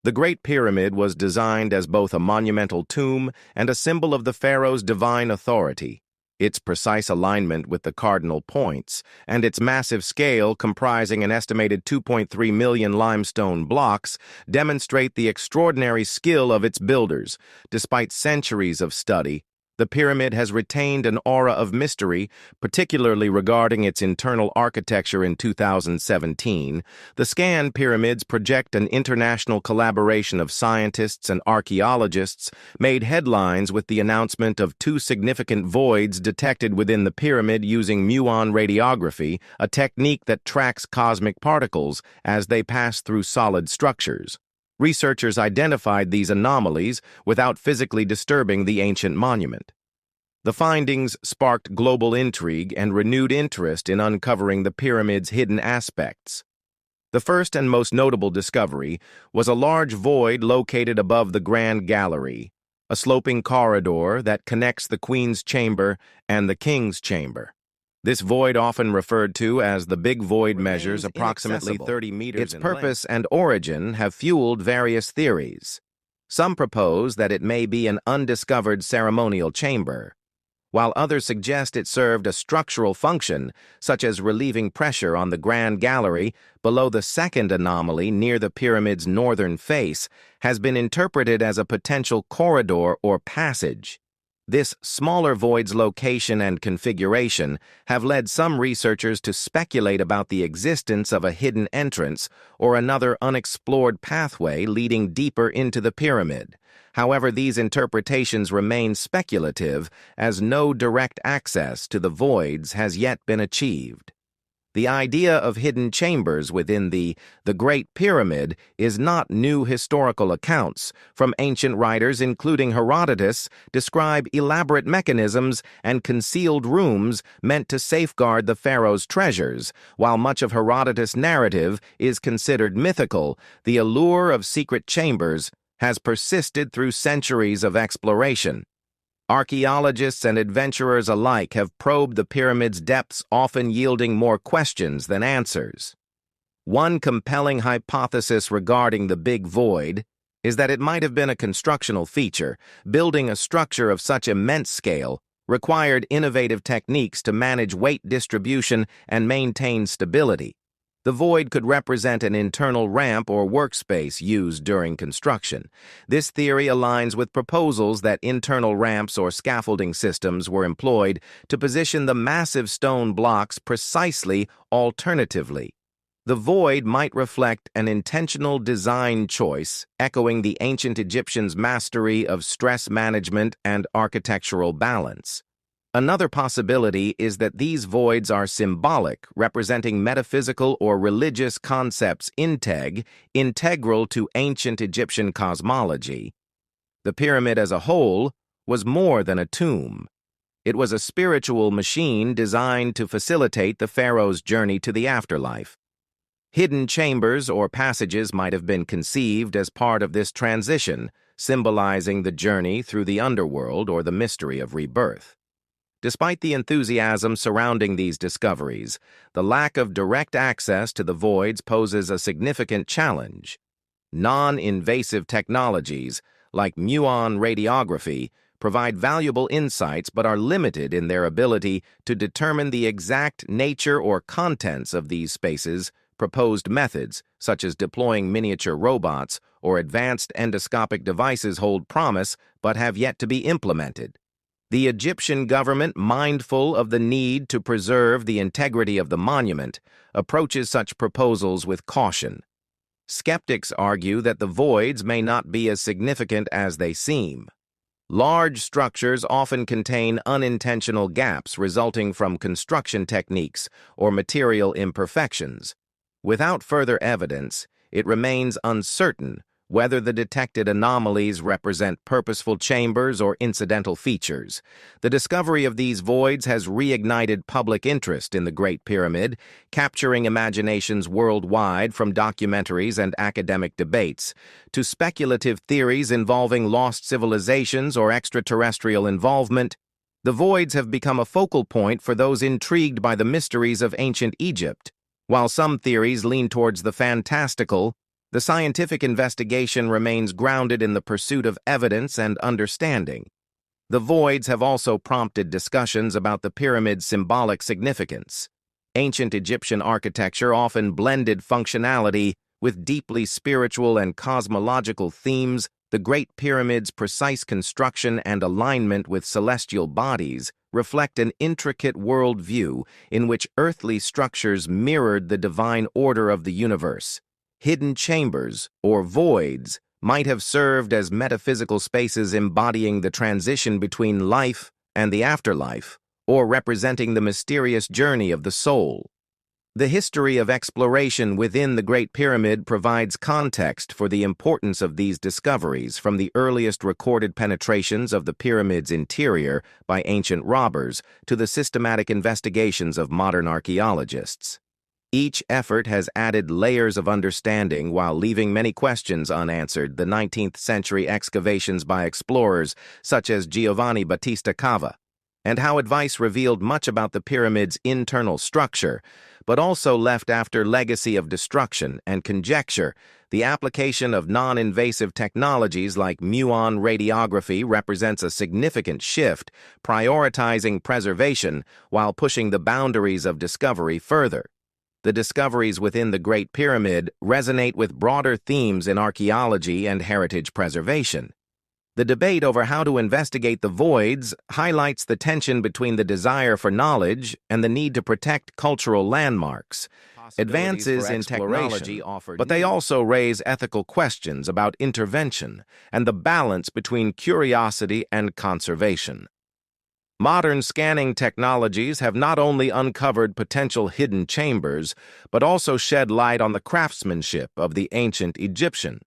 The Great Pyramid was designed as both a monumental tomb and a symbol of the pharaoh's divine authority. Its precise alignment with the cardinal points and its massive scale, comprising an estimated 2.3 million limestone blocks, demonstrate the extraordinary skill of its builders. Despite centuries of study, the pyramid has retained an aura of mystery, particularly regarding its internal architecture. In 2017, the Scan pyramids project an international collaboration of scientists and archaeologists made headlines with the announcement of two significant voids detected within the pyramid using muon radiography, a technique that tracks cosmic particles as they pass through solid structures. Researchers identified these anomalies without physically disturbing the ancient monument. The findings sparked global intrigue and renewed interest in uncovering the pyramid's hidden aspects. The first and most notable discovery was a large void located above the Grand Gallery, a sloping corridor that connects the Queen's Chamber and the King's Chamber. This void, often referred to as the Big Void, measures approximately 30 meters. Its purpose and origin have fueled various theories. Some propose that it may be an undiscovered ceremonial chamber, while others suggest it served a structural function, such as relieving pressure on the Grand Gallery below the second anomaly near the pyramid's northern face, has been interpreted as a potential corridor or passage. This smaller void's location and configuration have led some researchers to speculate about the existence of a hidden entrance or another unexplored pathway leading deeper into the pyramid. However, these interpretations remain speculative, as no direct access to the voids has yet been achieved. The idea of hidden chambers within the Great Pyramid is not new. Historical accounts from ancient writers, including Herodotus, describe elaborate mechanisms and concealed rooms meant to safeguard the pharaoh's treasures. While much of Herodotus' narrative is considered mythical, the allure of secret chambers has persisted through centuries of exploration. Archaeologists and adventurers alike have probed the pyramid's depths, often yielding more questions than answers. One compelling hypothesis regarding the Big Void is that it might have been a constructional feature. Building a structure of such immense scale required innovative techniques to manage weight distribution and maintain stability. The void could represent an internal ramp or workspace used during construction. This theory aligns with proposals that internal ramps or scaffolding systems were employed to position the massive stone blocks precisely alternatively. The void might reflect an intentional design choice, echoing the ancient Egyptians' mastery of stress management and architectural balance. Another possibility is that these voids are symbolic, representing metaphysical or religious concepts integral to ancient Egyptian cosmology. The pyramid as a whole was more than a tomb. It was a spiritual machine designed to facilitate the pharaoh's journey to the afterlife. Hidden chambers or passages might have been conceived as part of this transition, symbolizing the journey through the underworld or the mystery of rebirth. Despite the enthusiasm surrounding these discoveries, the lack of direct access to the voids poses a significant challenge. Non-invasive technologies, like muon radiography, provide valuable insights but are limited in their ability to determine the exact nature or contents of these spaces. Proposed methods, such as deploying miniature robots or advanced endoscopic devices, hold promise but have yet to be implemented. The Egyptian government, mindful of the need to preserve the integrity of the monument, approaches such proposals with caution. Skeptics argue that the voids may not be as significant as they seem. Large structures often contain unintentional gaps resulting from construction techniques or material imperfections. Without further evidence, it remains uncertain whether the detected anomalies represent purposeful chambers or incidental features. The discovery of these voids has reignited public interest in the Great Pyramid, capturing imaginations worldwide, from documentaries and academic debates to speculative theories involving lost civilizations or extraterrestrial involvement. The voids have become a focal point for those intrigued by the mysteries of ancient Egypt. While some theories lean towards the fantastical, the scientific investigation remains grounded in the pursuit of evidence and understanding. The voids have also prompted discussions about the pyramid's symbolic significance. Ancient Egyptian architecture often blended functionality with deeply spiritual and cosmological themes. The Great Pyramid's precise construction and alignment with celestial bodies reflect an intricate worldview in which earthly structures mirrored the divine order of the universe. Hidden chambers, or voids, might have served as metaphysical spaces embodying the transition between life and the afterlife, or representing the mysterious journey of the soul. The history of exploration within the Great Pyramid provides context for the importance of these discoveries, from the earliest recorded penetrations of the pyramid's interior by ancient robbers to the systematic investigations of modern archaeologists. Each effort has added layers of understanding while leaving many questions unanswered. The 19th century excavations by explorers such as Giovanni Battista Cava and how advice revealed much about the pyramid's internal structure, but also left after legacy of destruction and conjecture. The application of non-invasive technologies like muon radiography represents a significant shift, prioritizing preservation while pushing the boundaries of discovery further. The discoveries within the Great Pyramid resonate with broader themes in archaeology and heritage preservation. The debate over how to investigate the voids highlights the tension between the desire for knowledge and the need to protect cultural landmarks. Advances in technology offer, but they also raise ethical questions about intervention and the balance between curiosity and conservation. Modern scanning technologies have not only uncovered potential hidden chambers, but also shed light on the craftsmanship of the ancient Egyptian.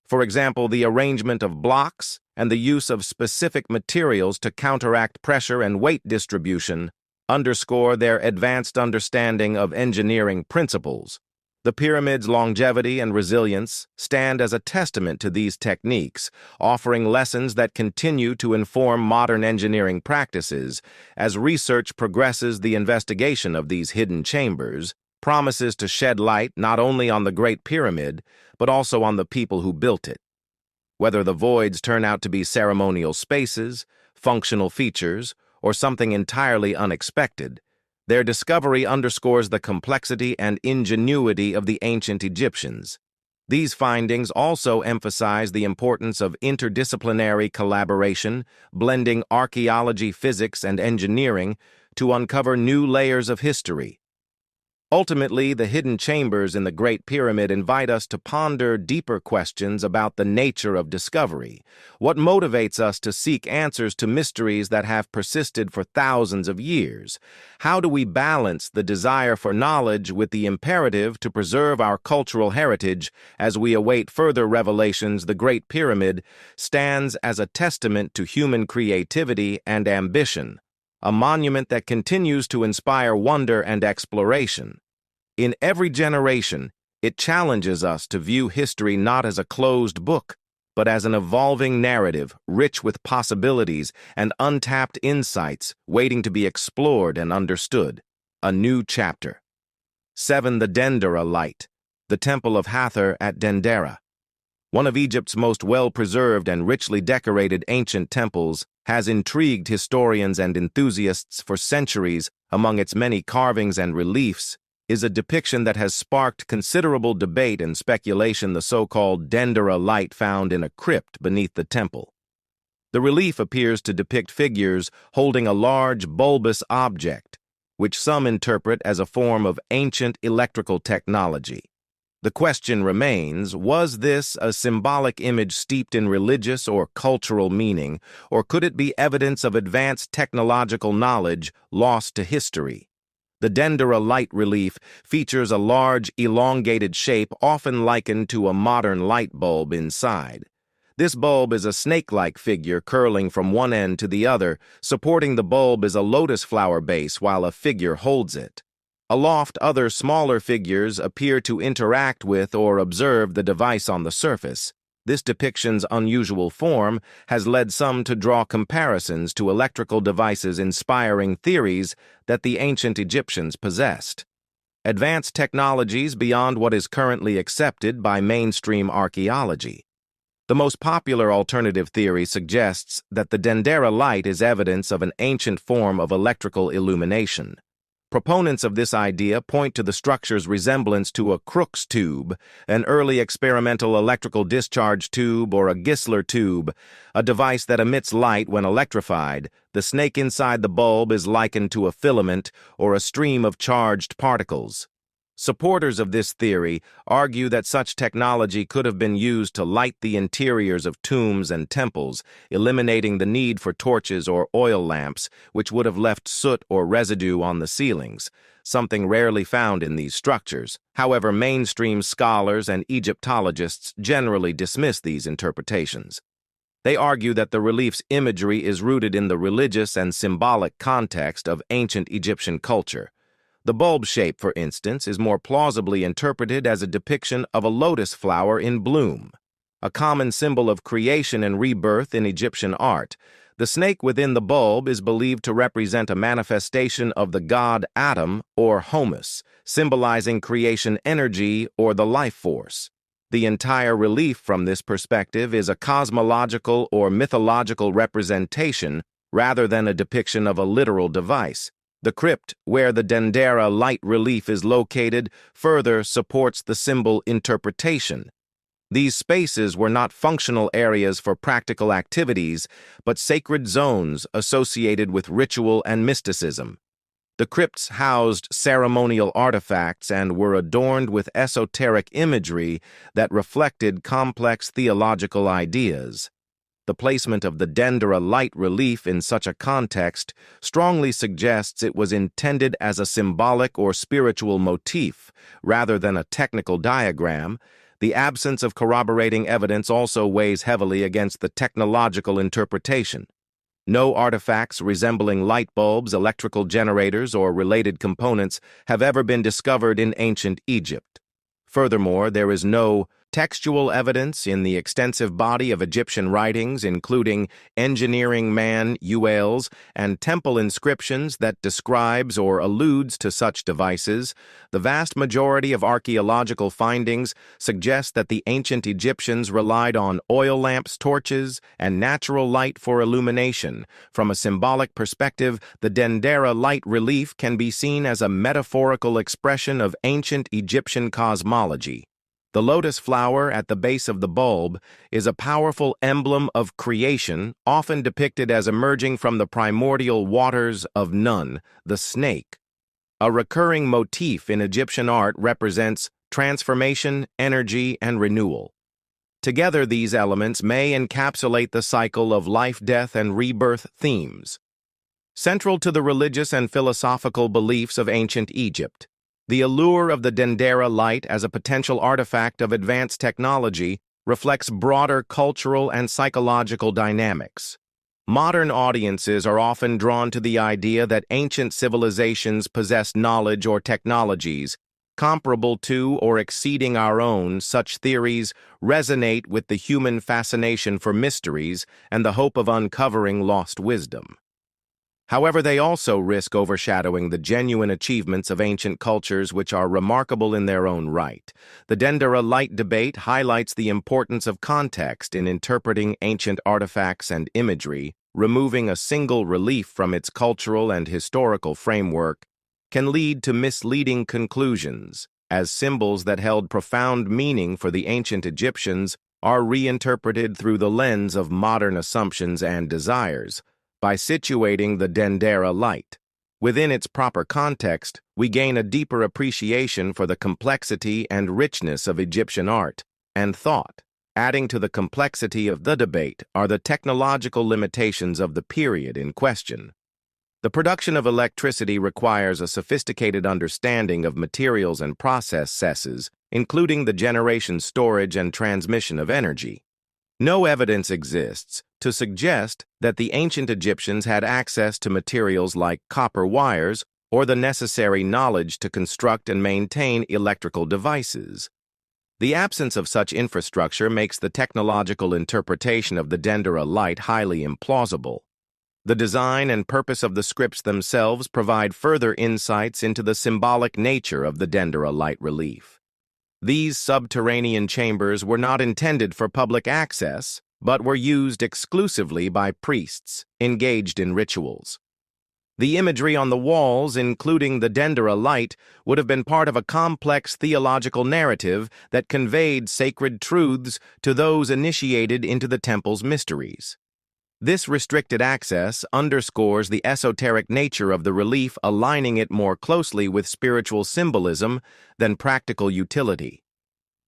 For example, the arrangement of blocks and the use of specific materials to counteract pressure and weight distribution underscore their advanced understanding of engineering principles. The pyramid's longevity and resilience stand as a testament to these techniques, offering lessons that continue to inform modern engineering practices. As research progresses, the investigation of these hidden chambers promises to shed light not only on the Great Pyramid, but also on the people who built it. Whether the voids turn out to be ceremonial spaces, functional features, or something entirely unexpected, their discovery underscores the complexity and ingenuity of the ancient Egyptians. These findings also emphasize the importance of interdisciplinary collaboration, blending archaeology, physics, and engineering to uncover new layers of history. Ultimately, the hidden chambers in the Great Pyramid invite us to ponder deeper questions about the nature of discovery. What motivates us to seek answers to mysteries that have persisted for thousands of years? How do we balance the desire for knowledge with the imperative to preserve our cultural heritage as we await further revelations? The Great Pyramid stands as a testament to human creativity and ambition, a monument that continues to inspire wonder and exploration. In every generation, it challenges us to view history not as a closed book, but as an evolving narrative rich with possibilities and untapped insights waiting to be explored and understood. A new chapter. 7. The Dendera Light, the Temple of Hathor at Dendera. One of Egypt's most well-preserved and richly decorated ancient temples, has intrigued historians and enthusiasts for centuries. Among its many carvings and reliefs is a depiction that has sparked considerable debate and speculation: the so-called Dendera Light found in a crypt beneath the temple. The relief appears to depict figures holding a large bulbous object, which some interpret as a form of ancient electrical technology. The question remains, was this a symbolic image steeped in religious or cultural meaning, or could it be evidence of advanced technological knowledge lost to history? The Dendera Light relief features a large, elongated shape often likened to a modern light bulb inside. This bulb is a snake-like figure curling from one end to the other. Supporting the bulb is a lotus flower base while a figure holds it. Aloft, other smaller figures appear to interact with or observe the device on the surface. This depiction's unusual form has led some to draw comparisons to electrical devices, inspiring theories that the ancient Egyptians possessed advanced technologies beyond what is currently accepted by mainstream archaeology. The most popular alternative theory suggests that the Dendera Light is evidence of an ancient form of electrical illumination. Proponents of this idea point to the structure's resemblance to a Crookes tube, an early experimental electrical discharge tube, or a Gissler tube, a device that emits light when electrified. The snake inside the bulb is likened to a filament or a stream of charged particles. Supporters of this theory argue that such technology could have been used to light the interiors of tombs and temples, eliminating the need for torches or oil lamps, which would have left soot or residue on the ceilings, something rarely found in these structures. However, mainstream scholars and Egyptologists generally dismiss these interpretations. They argue that the relief's imagery is rooted in the religious and symbolic context of ancient Egyptian culture. The bulb shape, for instance, is more plausibly interpreted as a depiction of a lotus flower in bloom. A common symbol of creation and rebirth in Egyptian art, The snake within the bulb is believed to represent a manifestation of the god Atom or Humus, symbolizing creation energy or the life force. The entire relief from this perspective is a cosmological or mythological representation rather than a depiction of a literal device. The crypt, where the Dendera light relief is located, further supports the symbol interpretation. These spaces were not functional areas for practical activities, but sacred zones associated with ritual and mysticism. The crypts housed ceremonial artifacts and were adorned with esoteric imagery that reflected complex theological ideas. The placement of the Dendera light relief in such a context strongly suggests it was intended as a symbolic or spiritual motif rather than a technical diagram. The absence of corroborating evidence also weighs heavily against the technological interpretation. No artifacts resembling light bulbs, electrical generators, or related components have ever been discovered in ancient Egypt. Furthermore, there is no textual evidence in the extensive body of Egyptian writings, including engineering man ULs and temple inscriptions, that describes or alludes to such devices. The vast majority of archaeological findings suggest that the ancient Egyptians relied on oil lamps, torches, and natural light for illumination. From a symbolic perspective, the Dendera light relief can be seen as a metaphorical expression of ancient Egyptian cosmology. The lotus flower at the base of the bulb is a powerful emblem of creation, often depicted as emerging from the primordial waters of Nun, the snake. A recurring motif in Egyptian art represents transformation, energy, and renewal. Together, these elements may encapsulate the cycle of life, death, and rebirth themes. Central to the religious and philosophical beliefs of ancient Egypt, the allure of the Dendera light as a potential artifact of advanced technology reflects broader cultural and psychological dynamics. Modern audiences are often drawn to the idea that ancient civilizations possessed knowledge or technologies comparable to or exceeding our own. Such theories resonate with the human fascination for mysteries and the hope of uncovering lost wisdom. However, they also risk overshadowing the genuine achievements of ancient cultures, which are remarkable in their own right. The Dendera light debate highlights the importance of context in interpreting ancient artifacts and imagery. Removing a single relief from its cultural and historical framework can lead to misleading conclusions, as symbols that held profound meaning for the ancient Egyptians are reinterpreted through the lens of modern assumptions and desires. By situating the Dendera light within its proper context, we gain a deeper appreciation for the complexity and richness of Egyptian art and thought. Adding to the complexity of the debate are the technological limitations of the period in question. The production of electricity requires a sophisticated understanding of materials and processes, including the generation, storage, and transmission of energy. No evidence exists to suggest that the ancient Egyptians had access to materials like copper wires or the necessary knowledge to construct and maintain electrical devices. The absence of such infrastructure makes the technological interpretation of the Dendera light highly implausible. The design and purpose of the scripts themselves provide further insights into the symbolic nature of the Dendera light relief. These subterranean chambers were not intended for public access, but were used exclusively by priests engaged in rituals. The imagery on the walls, including the Dendera light, would have been part of a complex theological narrative that conveyed sacred truths to those initiated into the temple's mysteries. This restricted access underscores the esoteric nature of the relief, aligning it more closely with spiritual symbolism than practical utility.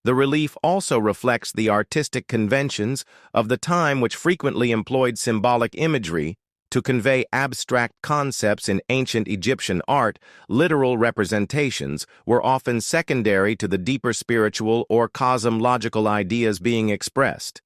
The relief also reflects the artistic conventions of the time, which frequently employed symbolic imagery to convey abstract concepts. In ancient Egyptian art. Literal representations were often secondary to the deeper spiritual or cosmological ideas being expressed.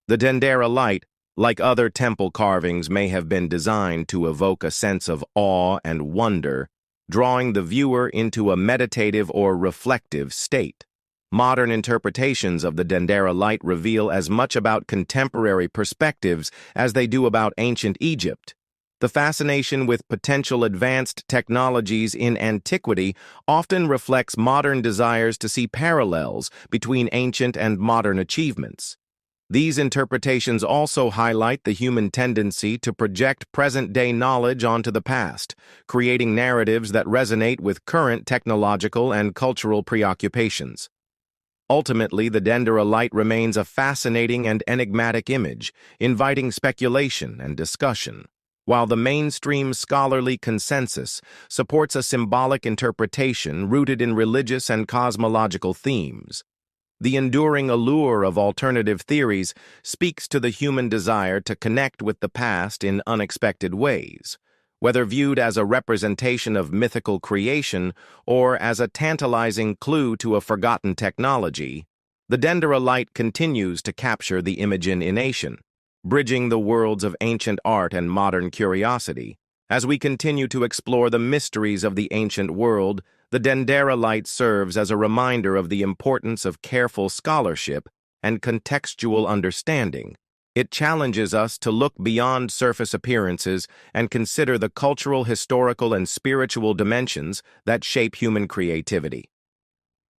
The Dendera light, like other temple carvings, may have been designed to evoke a sense of awe and wonder, drawing the viewer into a meditative or reflective state. Modern interpretations of the Dendera light reveal as much about contemporary perspectives as they do about ancient Egypt. The fascination with potential advanced technologies in antiquity often reflects modern desires to see parallels between ancient and modern achievements. These interpretations also highlight the human tendency to project present-day knowledge onto the past, creating narratives that resonate with current technological and cultural preoccupations. Ultimately, the Dendera light remains a fascinating and enigmatic image, inviting speculation and discussion, while the mainstream scholarly consensus supports a symbolic interpretation rooted in religious and cosmological themes. The enduring allure of alternative theories speaks to the human desire to connect with the past in unexpected ways, whether viewed as a representation of mythical creation or as a tantalizing clue to a forgotten technology. The Dendera light continues to capture the imagination, bridging the worlds of ancient art and modern curiosity. As we continue to explore the mysteries of the ancient world, the Dendera light serves as a reminder of the importance of careful scholarship and contextual understanding. It challenges us to look beyond surface appearances and consider the cultural, historical, and spiritual dimensions that shape human creativity.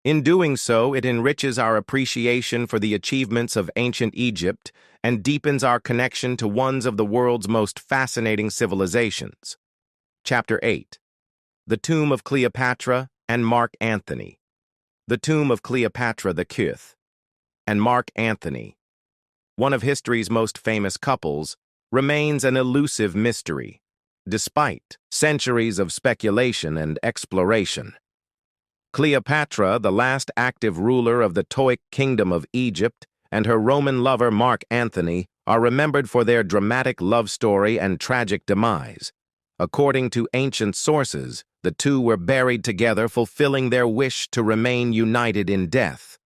In doing so, it enriches our appreciation for the achievements of ancient Egypt and deepens our connection to one of the world's most fascinating civilizations. Chapter 8. The Tomb of Cleopatra and Mark Antony. The Tomb of Cleopatra the Quth and Mark Antony, one of history's most famous couples, remains an elusive mystery, despite centuries of speculation and exploration. Cleopatra, the last active ruler of the Ptoic Kingdom of Egypt, and her Roman lover Mark Antony are remembered for their dramatic love story and tragic demise. According to ancient sources, the two were buried together, fulfilling their wish to remain united in death.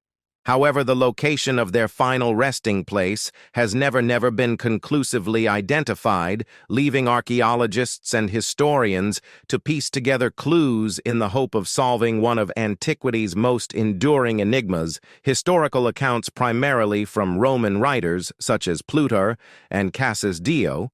However, the location of their final resting place has never been conclusively identified, leaving archaeologists and historians to piece together clues in the hope of solving one of antiquity's most enduring enigmas. Historical accounts, primarily from Roman writers such as Plutarch and Cassius Dio,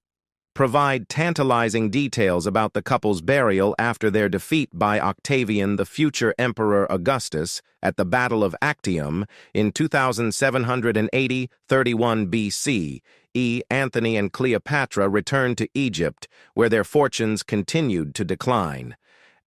provide tantalizing details about the couple's burial after their defeat by Octavian, the future Emperor Augustus, at the Battle of Actium in 2780-31 BC. Antony and Cleopatra returned to Egypt, where their fortunes continued to decline.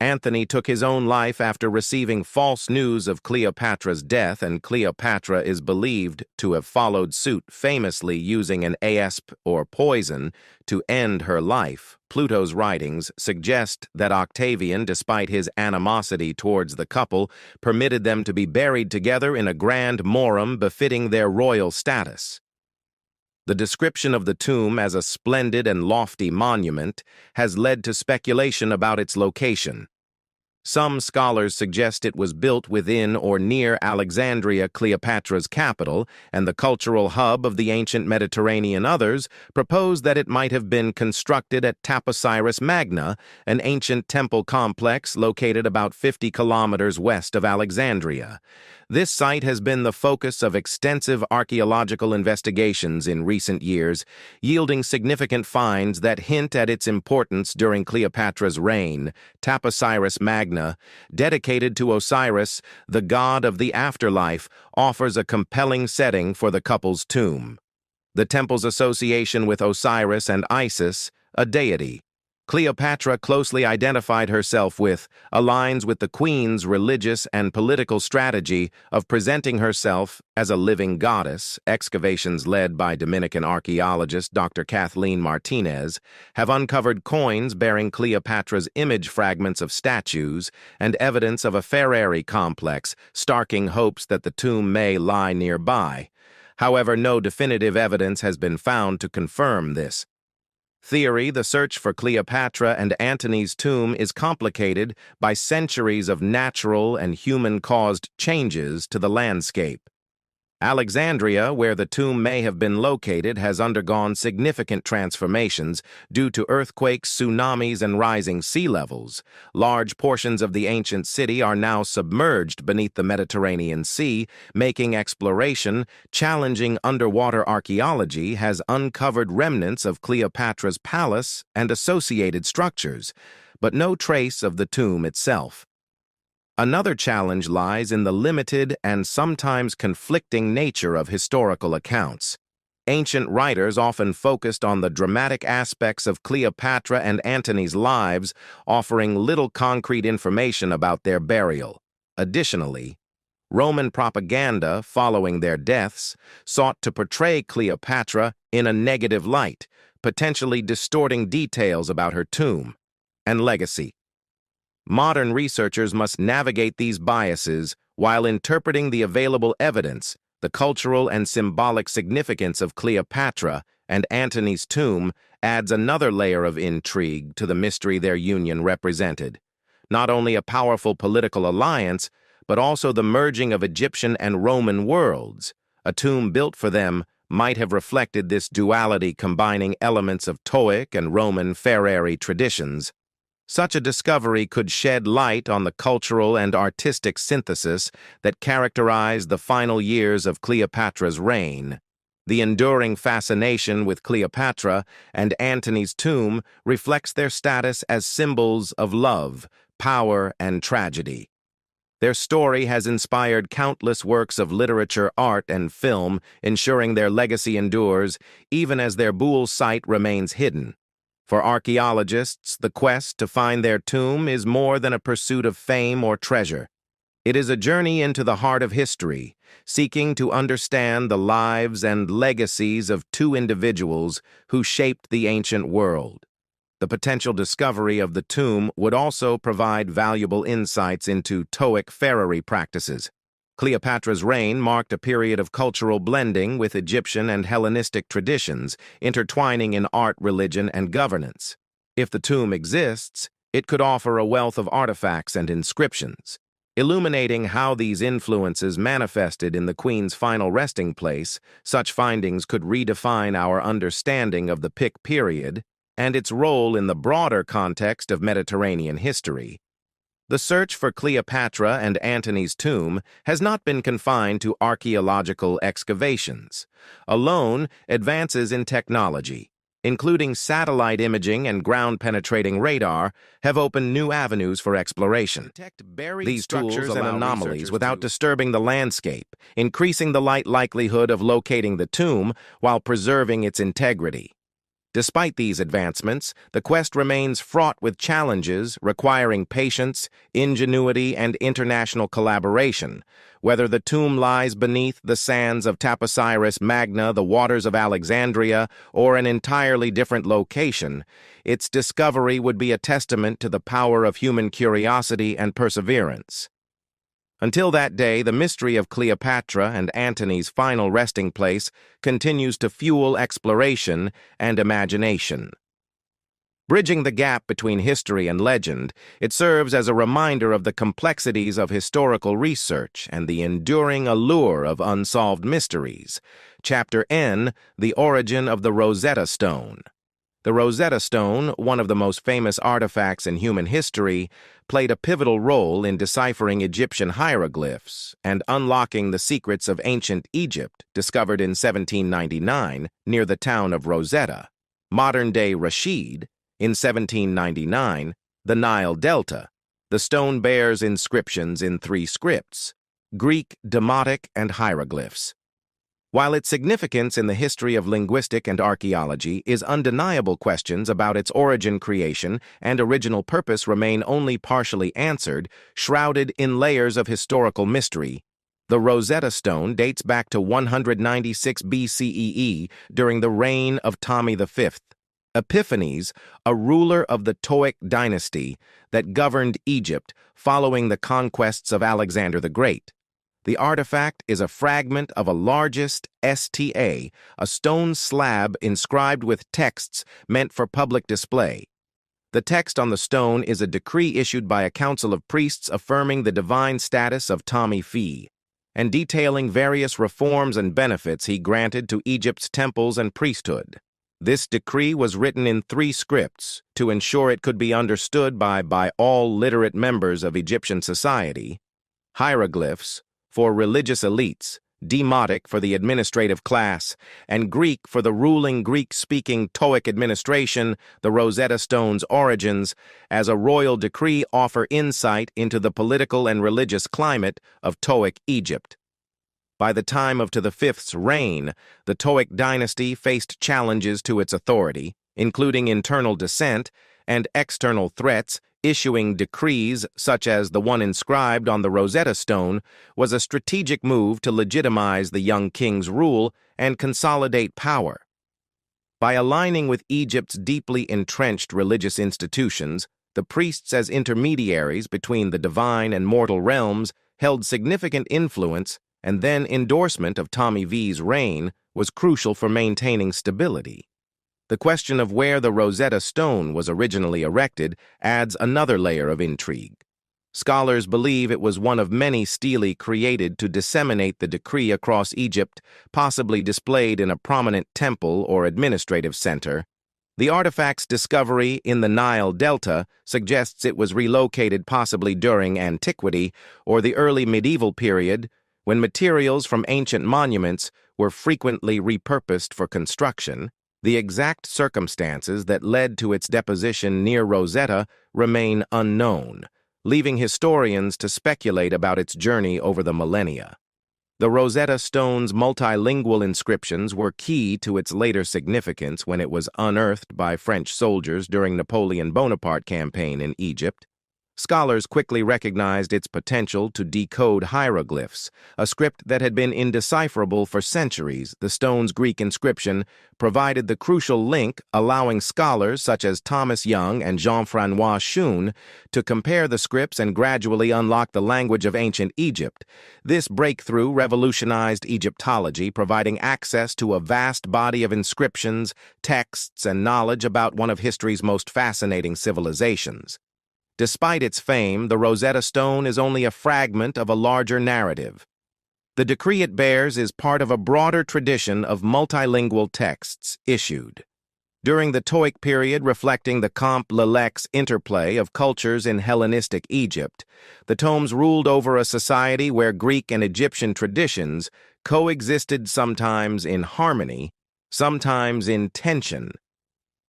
Antony took his own life after receiving false news of Cleopatra's death, and Cleopatra is believed to have followed suit, famously using an asp or poison to end her life. Pluto's writings suggest that Octavian, despite his animosity towards the couple, permitted them to be buried together in a grand morum befitting their royal status. The description of the tomb as a splendid and lofty monument has led to speculation about its location. Some scholars suggest it was built within or near Alexandria, Cleopatra's capital, and the cultural hub of the ancient Mediterranean. Others propose that it might have been constructed at Taposiris Magna, an ancient temple complex located about 50 kilometers west of Alexandria. This site has been the focus of extensive archaeological investigations in recent years, yielding significant finds that hint at its importance during Cleopatra's reign. Taposiris Magna, dedicated to Osiris, the god of the afterlife, offers a compelling setting for the couple's tomb. The temple's association with Osiris and Isis, a deity Cleopatra closely identified herself with, aligns with the queen's religious and political strategy of presenting herself as a living goddess. Excavations led by Dominican archaeologist Dr. Kathleen Martinez have uncovered coins bearing Cleopatra's image, fragments of statues, and evidence of a funerary complex, starking hopes that the tomb may lie nearby. However, no definitive evidence has been found to confirm this theory. The search for Cleopatra and Antony's tomb is complicated by centuries of natural and human-caused changes to the landscape. Alexandria, where the tomb may have been located, has undergone significant transformations due to earthquakes, tsunamis, and rising sea levels. Large portions of the ancient city are now submerged beneath the Mediterranean Sea, making exploration challenging. Underwater archaeology has uncovered remnants of Cleopatra's palace and associated structures, but no trace of the tomb itself. Another challenge lies in the limited and sometimes conflicting nature of historical accounts. Ancient writers often focused on the dramatic aspects of Cleopatra and Antony's lives, offering little concrete information about their burial. Additionally, Roman propaganda, following their deaths, sought to portray Cleopatra in a negative light, potentially distorting details about her tomb and legacy. Modern researchers must navigate these biases while interpreting the available evidence. The cultural and symbolic significance of Cleopatra and Antony's tomb adds another layer of intrigue to the mystery their union represented. Not only a powerful political alliance, but also the merging of Egyptian and Roman worlds. A tomb built for them might have reflected this duality, combining elements of Toic and Roman pharaoh traditions. Such a discovery could shed light on the cultural and artistic synthesis that characterized the final years of Cleopatra's reign. The enduring fascination with Cleopatra and Antony's tomb reflects their status as symbols of love, power, and tragedy. Their story has inspired countless works of literature, art, and film, ensuring their legacy endures even as their Boule site remains hidden. For archaeologists, the quest to find their tomb is more than a pursuit of fame or treasure. It is a journey into the heart of history, seeking to understand the lives and legacies of two individuals who shaped the ancient world. The potential discovery of the tomb would also provide valuable insights into Toic pharaoh practices. Cleopatra's reign marked a period of cultural blending with Egyptian and Hellenistic traditions, intertwining in art, religion, and governance. If the tomb exists, it could offer a wealth of artifacts and inscriptions, illuminating how these influences manifested in the Queen's final resting place. Such findings could redefine our understanding of the Pic period and its role in the broader context of Mediterranean history. The search for Cleopatra and Antony's tomb has not been confined to archaeological excavations. Alone, advances in technology, including satellite imaging and ground-penetrating radar, have opened new avenues for exploration. These tools and anomalies without disturbing the landscape, increasing the likelihood of locating the tomb while preserving its integrity. Despite these advancements, the quest remains fraught with challenges requiring patience, ingenuity, and international collaboration. Whether the tomb lies beneath the sands of Taposiris, Magna, the waters of Alexandria, or an entirely different location, its discovery would be a testament to the power of human curiosity and perseverance. Until that day, the mystery of Cleopatra and Antony's final resting place continues to fuel exploration and imagination. Bridging the gap between history and legend, it serves as a reminder of the complexities of historical research and the enduring allure of unsolved mysteries. Chapter N: The Origin of the Rosetta Stone. The Rosetta Stone, one of the most famous artifacts in human history, played a pivotal role in deciphering Egyptian hieroglyphs and unlocking the secrets of ancient Egypt, discovered in 1799 near the town of Rosetta, modern-day Rashid. In 1799, the Nile Delta. The stone bears inscriptions in 3 scripts: Greek, Demotic, and hieroglyphs. While its significance in the history of linguistic and archaeology is undeniable, questions about its origin, creation, and original purpose remain only partially answered, shrouded in layers of historical mystery. The Rosetta Stone dates back to 196 BCE during the reign of Ptolemy V. Epiphanes, a ruler of the Toic dynasty that governed Egypt following the conquests of Alexander the Great. The artifact is a fragment of a largest sta, a stone slab inscribed with texts meant for public display. The text on the stone is a decree issued by a council of priests affirming the divine status of Ptolemy V. and detailing various reforms and benefits he granted to Egypt's temples and priesthood. This decree was written in 3 scripts to ensure it could be understood by all literate members of Egyptian society: hieroglyphs for religious elites, Demotic for the administrative class, and Greek for the ruling Greek-speaking Toic administration. The Rosetta Stone's origins as a royal decree offer insight into the political and religious climate of Toic Egypt. By the time of Fifth's reign, the Toic dynasty faced challenges to its authority, including internal dissent and external threats. Issuing decrees, such as the one inscribed on the Rosetta Stone, was a strategic move to legitimize the young king's rule and consolidate power. By aligning with Egypt's deeply entrenched religious institutions, the priests as intermediaries between the divine and mortal realms held significant influence, and then endorsement of Tommy V's reign was crucial for maintaining stability. The question of where the Rosetta Stone was originally erected adds another layer of intrigue. Scholars believe it was one of many stelae created to disseminate the decree across Egypt, possibly displayed in a prominent temple or administrative center. The artifact's discovery in the Nile Delta suggests it was relocated possibly during antiquity or the early medieval period, when materials from ancient monuments were frequently repurposed for construction. The exact circumstances that led to its deposition near Rosetta remain unknown, leaving historians to speculate about its journey over the millennia. The Rosetta Stone's multilingual inscriptions were key to its later significance when it was unearthed by French soldiers during Napoleon Bonaparte's campaign in Egypt. Scholars quickly recognized its potential to decode hieroglyphs, a script that had been indecipherable for centuries. The stone's Greek inscription provided the crucial link, allowing scholars such as Thomas Young and Jean-François Schoon to compare the scripts and gradually unlock the language of ancient Egypt. This breakthrough revolutionized Egyptology, providing access to a vast body of inscriptions, texts, and knowledge about one of history's most fascinating civilizations. Despite its fame, the Rosetta Stone is only a fragment of a larger narrative. The decree it bears is part of a broader tradition of multilingual texts issued during the Toic period, reflecting the complex interplay of cultures in Hellenistic Egypt. The tomes ruled over a society where Greek and Egyptian traditions coexisted, sometimes in harmony, sometimes in tension.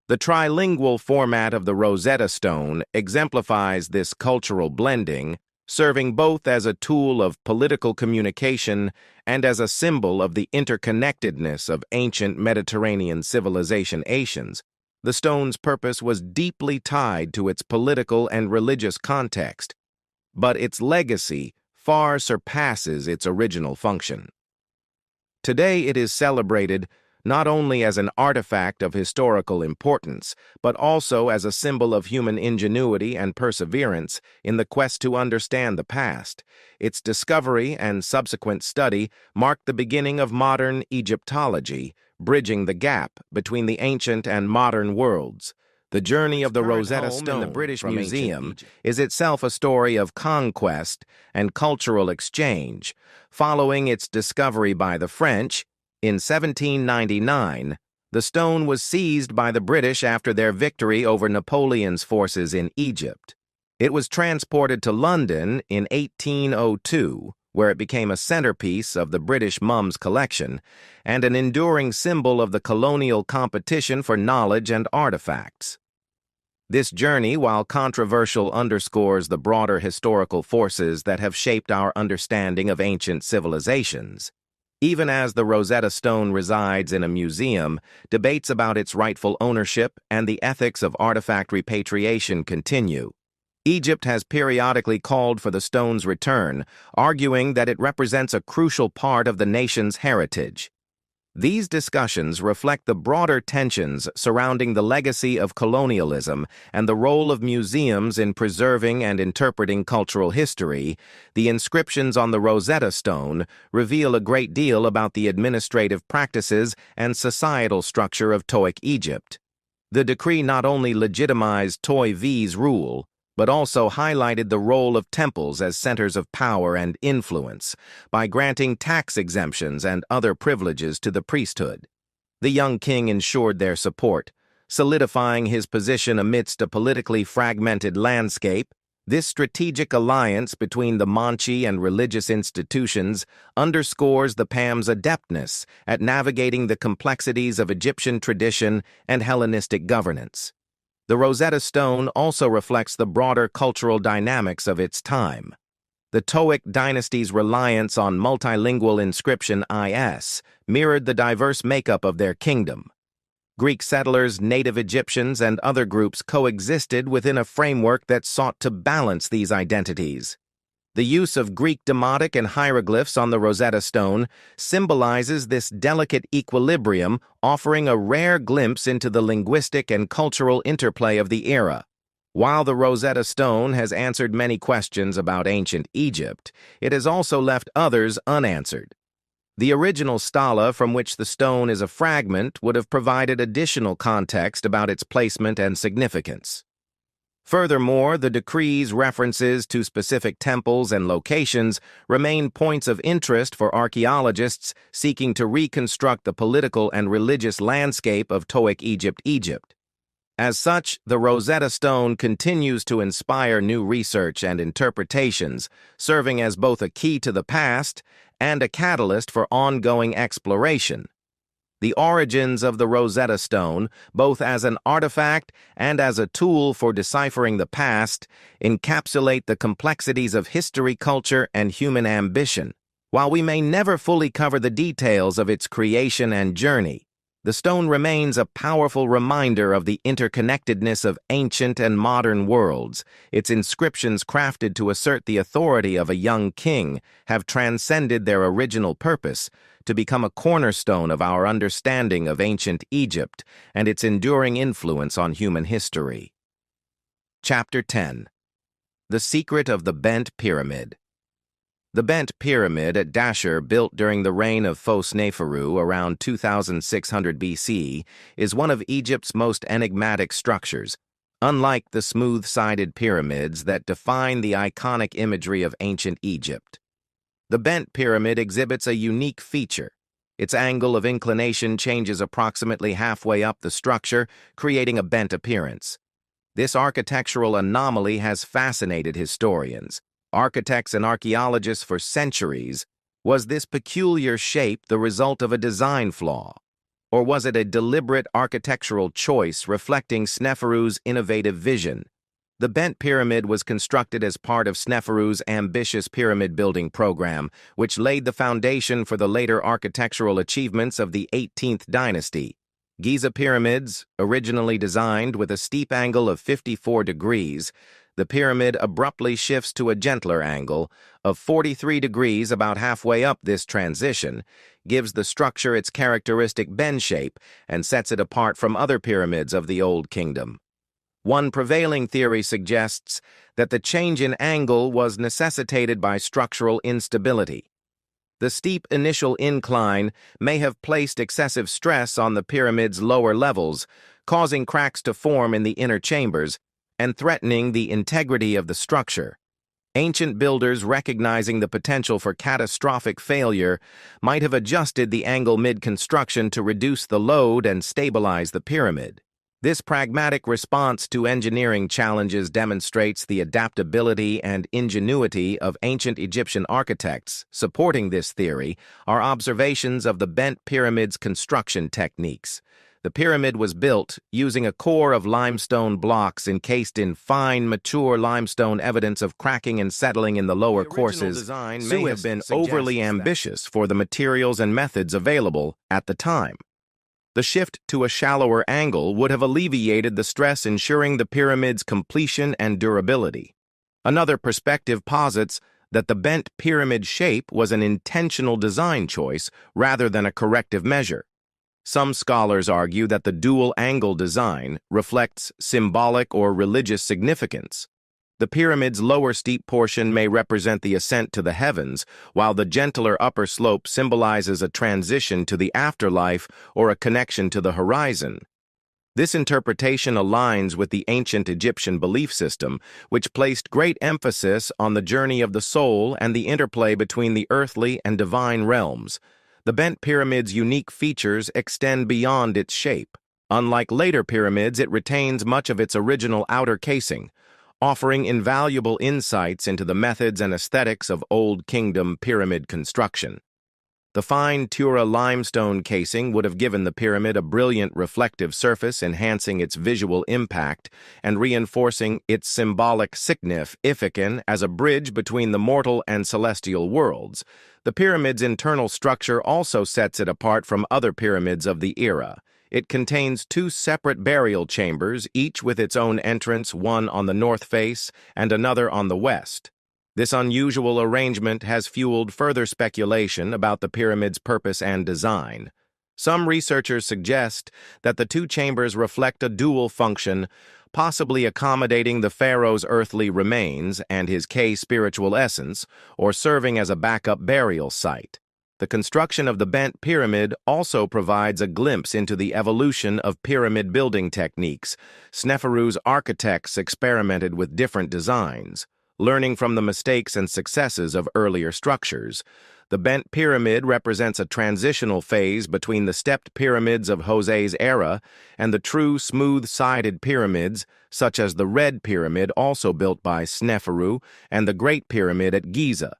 The trilingual format of the Rosetta Stone exemplifies this cultural blending, serving both as a tool of political communication and as a symbol of the interconnectedness of ancient Mediterranean civilizations. The stone's purpose was deeply tied to its political and religious context, but its legacy far surpasses its original function. Today it is celebrated not only as an artifact of historical importance, but also as a symbol of human ingenuity and perseverance in the quest to understand the past. Its discovery and subsequent study marked the beginning of modern Egyptology, bridging the gap between the ancient and modern worlds. The journey of the Rosetta Stone in the British Museum is itself a story of conquest and cultural exchange. Following its discovery by the French, in 1799, the stone was seized by the British after their victory over Napoleon's forces in Egypt. It was transported to London in 1802, where it became a centerpiece of the British Mums collection and an enduring symbol of the colonial competition for knowledge and artifacts. This journey, while controversial, underscores the broader historical forces that have shaped our understanding of ancient civilizations. Even as the Rosetta Stone resides in a museum, debates about its rightful ownership and the ethics of artifact repatriation continue. Egypt has periodically called for the stone's return, arguing that it represents a crucial part of the nation's heritage. These discussions reflect the broader tensions surrounding the legacy of colonialism and the role of museums in preserving and interpreting cultural history. The inscriptions on the Rosetta Stone reveal a great deal about the administrative practices and societal structure of Toic Egypt. The decree not only legitimized Toy V's rule, but also highlighted the role of temples as centers of power and influence by granting tax exemptions and other privileges to the priesthood. The young king ensured their support, solidifying his position amidst a politically fragmented landscape. This strategic alliance between the monarchy and religious institutions underscores the PAM's adeptness at navigating the complexities of Egyptian tradition and Hellenistic governance. The Rosetta Stone also reflects the broader cultural dynamics of its time. The Toic dynasty's reliance on multilingual inscription IS mirrored the diverse makeup of their kingdom. Greek settlers, native Egyptians, and other groups coexisted within a framework that sought to balance these identities. The use of Greek demotic and hieroglyphs on the Rosetta Stone symbolizes this delicate equilibrium, offering a rare glimpse into the linguistic and cultural interplay of the era. While the Rosetta Stone has answered many questions about ancient Egypt, it has also left others unanswered. The original stela from which the stone is a fragment would have provided additional context about its placement and significance. Furthermore, the decree's references to specific temples and locations remain points of interest for archaeologists seeking to reconstruct the political and religious landscape of Toic Egypt. As such, the Rosetta Stone continues to inspire new research and interpretations, serving as both a key to the past and a catalyst for ongoing exploration. The origins of the Rosetta Stone, both as an artifact and as a tool for deciphering the past, encapsulate the complexities of history, culture, and human ambition. While we may never fully cover the details of its creation and journey, the stone remains a powerful reminder of the interconnectedness of ancient and modern worlds. Its inscriptions, crafted to assert the authority of a young king, have transcended their original purpose to become a cornerstone of our understanding of ancient Egypt and its enduring influence on human history. Chapter 10. The Secret of the Bent Pyramid. The Bent Pyramid at Dashur, built during the reign of Phos-Neferu around 2600 BC, is one of Egypt's most enigmatic structures. Unlike the smooth-sided pyramids that define the iconic imagery of ancient Egypt, the Bent Pyramid exhibits a unique feature. Its angle of inclination changes approximately halfway up the structure, creating a bent appearance. This architectural anomaly has fascinated historians, architects, and archaeologists for centuries. Was this peculiar shape the result of a design flaw? Or was it a deliberate architectural choice reflecting Sneferu's innovative vision? The Bent Pyramid was constructed as part of Sneferu's ambitious pyramid-building program, which laid the foundation for the later architectural achievements of the 18th dynasty. Giza pyramids, originally designed with a steep angle of 54 degrees, the pyramid abruptly shifts to a gentler angle of 43 degrees about halfway up. This transition gives the structure its characteristic bend shape and sets it apart from other pyramids of the Old Kingdom. One prevailing theory suggests that the change in angle was necessitated by structural instability. The steep initial incline may have placed excessive stress on the pyramid's lower levels, causing cracks to form in the inner chambers and threatening the integrity of the structure. Ancient builders, recognizing the potential for catastrophic failure, might have adjusted the angle mid-construction to reduce the load and stabilize the pyramid. This pragmatic response to engineering challenges demonstrates the adaptability and ingenuity of ancient Egyptian architects. Supporting this theory are observations of the Bent Pyramid's construction techniques. The pyramid was built using a core of limestone blocks encased in fine, mature limestone. Evidence of cracking and settling in the lower courses design may have been overly ambitious for the materials and methods available at the time. The shift to a shallower angle would have alleviated the stress, ensuring the pyramid's completion and durability. Another perspective posits that the bent pyramid shape was an intentional design choice rather than a corrective measure. Some scholars argue that the dual-angle design reflects symbolic or religious significance. The pyramid's lower steep portion may represent the ascent to the heavens, while the gentler upper slope symbolizes a transition to the afterlife or a connection to the horizon. This interpretation aligns with the ancient Egyptian belief system, which placed great emphasis on the journey of the soul and the interplay between the earthly and divine realms. The bent pyramid's unique features extend beyond its shape. Unlike later pyramids, it retains much of its original outer casing, offering invaluable insights into the methods and aesthetics of Old Kingdom pyramid construction. The fine Tura limestone casing would have given the pyramid a brilliant reflective surface, enhancing its visual impact and reinforcing its symbolic significance as a bridge between the mortal and celestial worlds. The pyramid's internal structure also sets it apart from other pyramids of the era. It contains two separate burial chambers, each with its own entrance, one on the north face and another on the west. This unusual arrangement has fueled further speculation about the pyramid's purpose and design. Some researchers suggest that the two chambers reflect a dual function, possibly accommodating the pharaoh's earthly remains and his spiritual essence, or serving as a backup burial site. The construction of the bent pyramid also provides a glimpse into the evolution of pyramid building techniques. Sneferu's architects experimented with different designs, learning from the mistakes and successes of earlier structures. The bent pyramid represents a transitional phase between the stepped pyramids of Jose's era and the true smooth-sided pyramids, such as the Red Pyramid, also built by Sneferu, and the Great Pyramid at Giza.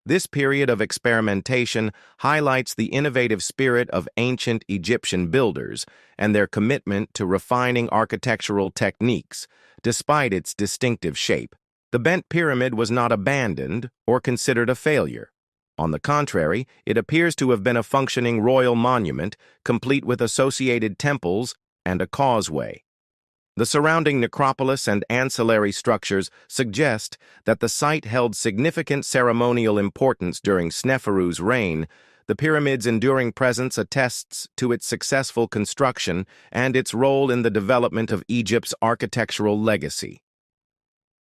This period of experimentation highlights the innovative spirit of ancient Egyptian builders and their commitment to refining architectural techniques, despite its distinctive shape. The bent pyramid was not abandoned or considered a failure. On the contrary, it appears to have been a functioning royal monument, complete with associated temples and a causeway. The surrounding necropolis and ancillary structures suggest that the site held significant ceremonial importance during Sneferu's reign. The pyramid's enduring presence attests to its successful construction and its role in the development of Egypt's architectural legacy.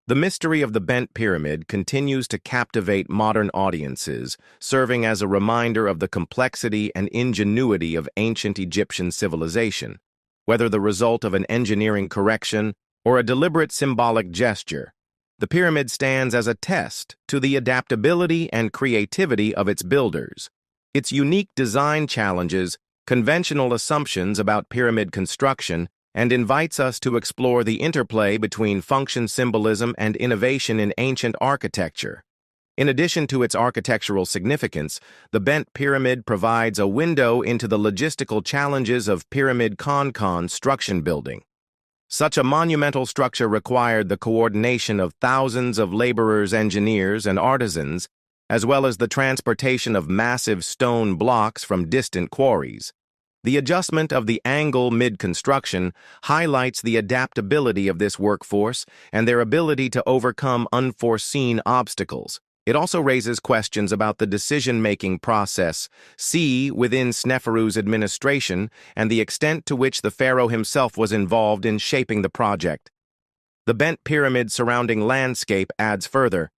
The mystery of the bent pyramid continues to captivate modern audiences, serving as a reminder of the complexity and ingenuity of ancient Egyptian civilization. Whether the result of an engineering correction or a deliberate symbolic gesture, the pyramid stands as a test to the adaptability and creativity of its builders. Its unique design challenges conventional assumptions about pyramid construction and invites us to explore the interplay between function symbolism and innovation in ancient architecture. In addition to its architectural significance, the bent pyramid provides a window into the logistical challenges of pyramid construction building. Such a monumental structure required the coordination of thousands of laborers, engineers, and artisans, as well as the transportation of massive stone blocks from distant quarries. The adjustment of the angle mid-construction highlights the adaptability of this workforce and their ability to overcome unforeseen obstacles. It also raises questions about the decision-making process within Sneferu's administration and the extent to which the pharaoh himself was involved in shaping the project. The bent pyramid surrounding landscape adds further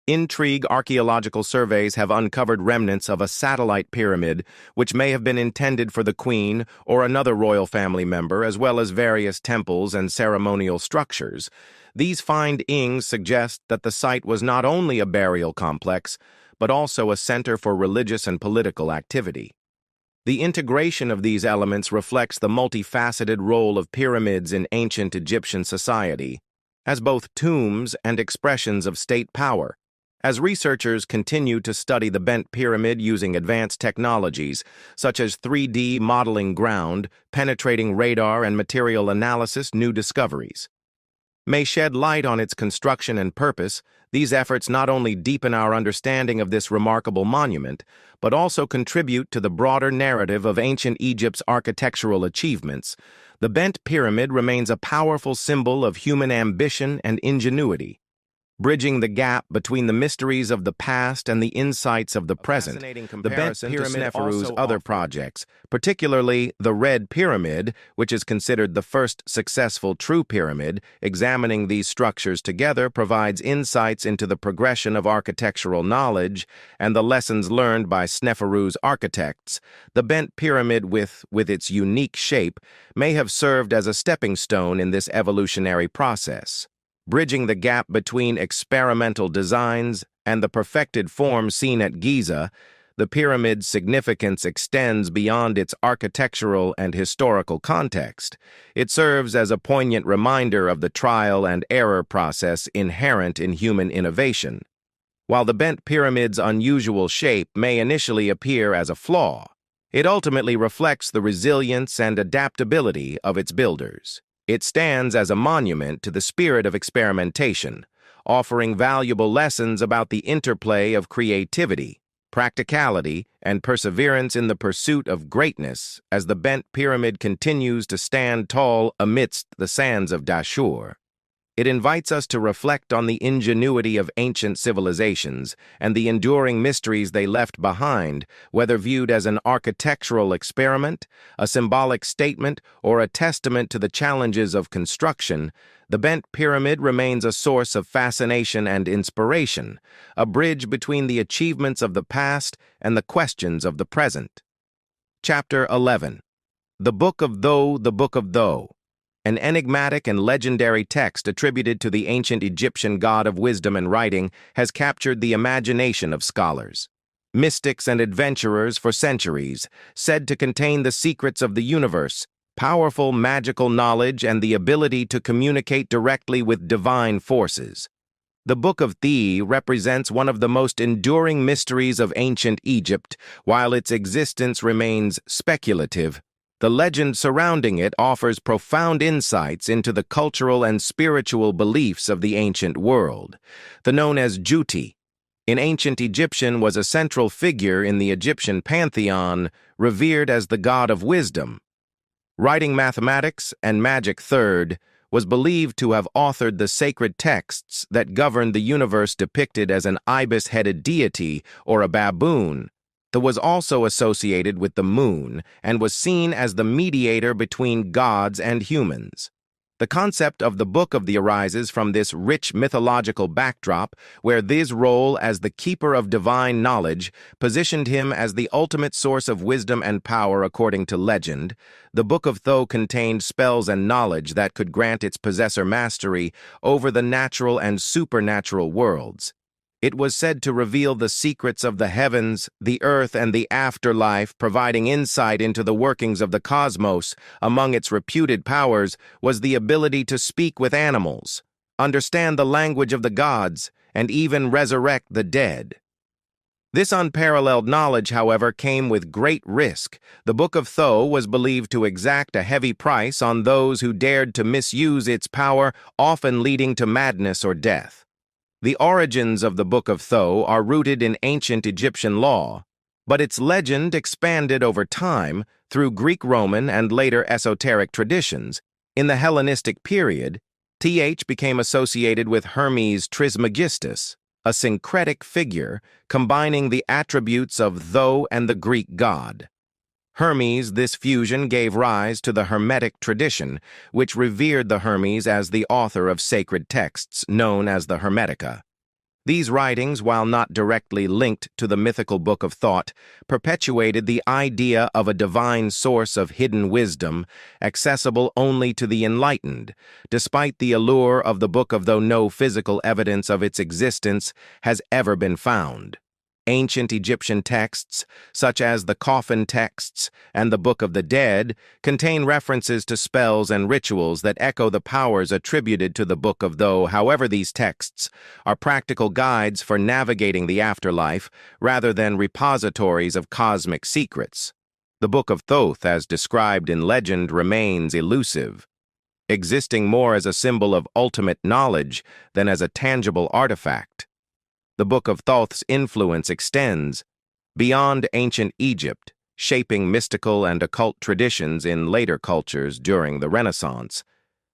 intrigue. Archaeological surveys have uncovered remnants of a satellite pyramid, which may have been intended for the queen or another royal family member, as well as various temples and ceremonial structures. These findings suggest that the site was not only a burial complex, but also a center for religious and political activity. The integration of these elements reflects the multifaceted role of pyramids in ancient Egyptian society, as both tombs and expressions of state power. As researchers continue to study the bent pyramid using advanced technologies, such as 3D modeling, ground-penetrating radar, and material analysis, new discoveries may shed light on its construction and purpose. These efforts not only deepen our understanding of this remarkable monument, but also contribute to the broader narrative of ancient Egypt's architectural achievements. The bent pyramid remains a powerful symbol of human ambition and ingenuity. Bridging the gap between the mysteries of the past and the insights of the present, the Bent Pyramid Sneferu's other projects, particularly the Red Pyramid, which is considered the first successful true pyramid, examining these structures together provides insights into the progression of architectural knowledge and the lessons learned by Sneferu's architects. The Bent Pyramid, with its unique shape, may have served as a stepping stone in this evolutionary process. Bridging the gap between experimental designs and the perfected form seen at Giza, the pyramid's significance extends beyond its architectural and historical context. It serves as a poignant reminder of the trial and error process inherent in human innovation. While the Bent Pyramid's unusual shape may initially appear as a flaw, it ultimately reflects the resilience and adaptability of its builders. It stands as a monument to the spirit of experimentation, offering valuable lessons about the interplay of creativity, practicality, and perseverance in the pursuit of greatness as the Bent Pyramid continues to stand tall amidst the sands of Dashur. It invites us to reflect on the ingenuity of ancient civilizations and the enduring mysteries they left behind, whether viewed as an architectural experiment, a symbolic statement, or a testament to the challenges of construction. The Bent Pyramid remains a source of fascination and inspiration, a bridge between the achievements of the past and the questions of the present. Chapter 11. The Book of Thoth, an enigmatic and legendary text attributed to the ancient Egyptian god of wisdom and writing, has captured the imagination of scholars. Mystics and adventurers for centuries, said to contain the secrets of the universe, powerful magical knowledge, and the ability to communicate directly with divine forces. The Book of Thoth represents one of the most enduring mysteries of ancient Egypt, while its existence remains speculative. The legend surrounding it offers profound insights into the cultural and spiritual beliefs of the ancient world. The known as Juti, in ancient Egyptian, was a central figure in the Egyptian pantheon, revered as the god of wisdom. Writing mathematics and magic third, was believed to have authored the sacred texts that governed the universe depicted as an ibis-headed deity or a baboon. Thoth was also associated with the moon and was seen as the mediator between gods and humans. The concept of the Book of Thoth arises from this rich mythological backdrop, where Thoth's role as the keeper of divine knowledge positioned him as the ultimate source of wisdom and power according to legend. The Book of Thoth contained spells and knowledge that could grant its possessor mastery over the natural and supernatural worlds. It was said to reveal the secrets of the heavens, the earth, and the afterlife, providing insight into the workings of the cosmos. Among its reputed powers was the ability to speak with animals, understand the language of the gods, and even resurrect the dead. This unparalleled knowledge, however, came with great risk. The Book of Thoth was believed to exact a heavy price on those who dared to misuse its power, often leading to madness or death. The origins of the Book of Thoth are rooted in ancient Egyptian law, but its legend expanded over time through Greek-Roman and later esoteric traditions. In the Hellenistic period, Thoth became associated with Hermes Trismegistus, a syncretic figure combining the attributes of Thoth and the Greek god. Hermes, this fusion gave rise to the Hermetic tradition, which revered the Hermes as the author of sacred texts known as the Hermetica. These writings, while not directly linked to the mythical Book of Thoth, perpetuated the idea of a divine source of hidden wisdom, accessible only to the enlightened. Despite the allure of the Book of Thoth, no physical evidence of its existence has ever been found. Ancient Egyptian texts, such as the Coffin texts and the Book of the Dead, contain references to spells and rituals that echo the powers attributed to the Book of Thoth. However, these texts are practical guides for navigating the afterlife rather than repositories of cosmic secrets. The Book of Thoth, as described in legend, remains elusive, existing more as a symbol of ultimate knowledge than as a tangible artifact. The Book of Thoth's influence extends beyond ancient Egypt, shaping mystical and occult traditions in later cultures during the Renaissance.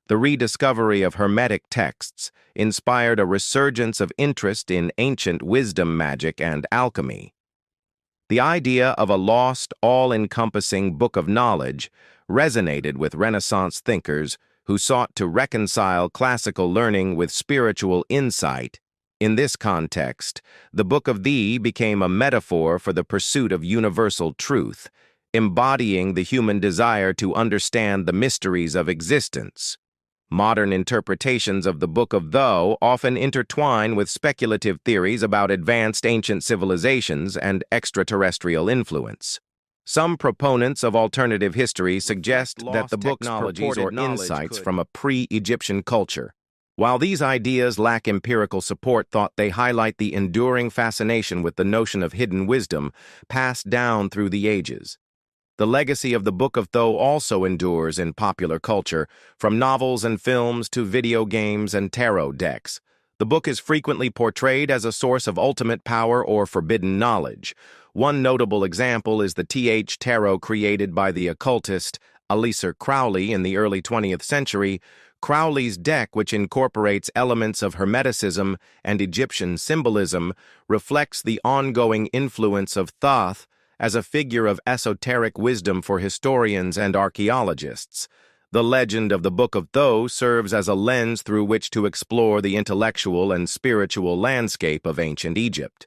The rediscovery of Hermetic texts inspired a resurgence of interest in ancient wisdom, magic, and alchemy. The idea of a lost, all-encompassing book of knowledge resonated with Renaissance thinkers who sought to reconcile classical learning with spiritual insight. In this context, the Book of Thee became a metaphor for the pursuit of universal truth, embodying the human desire to understand the mysteries of existence. Modern interpretations of the Book of Thou often intertwine with speculative theories about advanced ancient civilizations and extraterrestrial influence. Some proponents of alternative history suggest that the book's technologies or insights from a pre-Egyptian culture. While these ideas lack empirical support, they highlight the enduring fascination with the notion of hidden wisdom passed down through the ages. The legacy of the Book of Thou also endures in popular culture, from novels and films to video games and tarot decks. The book is frequently portrayed as a source of ultimate power or forbidden knowledge. One notable example is the Tarot created by the occultist Aleister Crowley in the early 20th century. Crowley's deck, which incorporates elements of Hermeticism and Egyptian symbolism, reflects the ongoing influence of Thoth as a figure of esoteric wisdom for historians and archaeologists. The legend of the Book of Thou serves as a lens through which to explore the intellectual and spiritual landscape of ancient Egypt.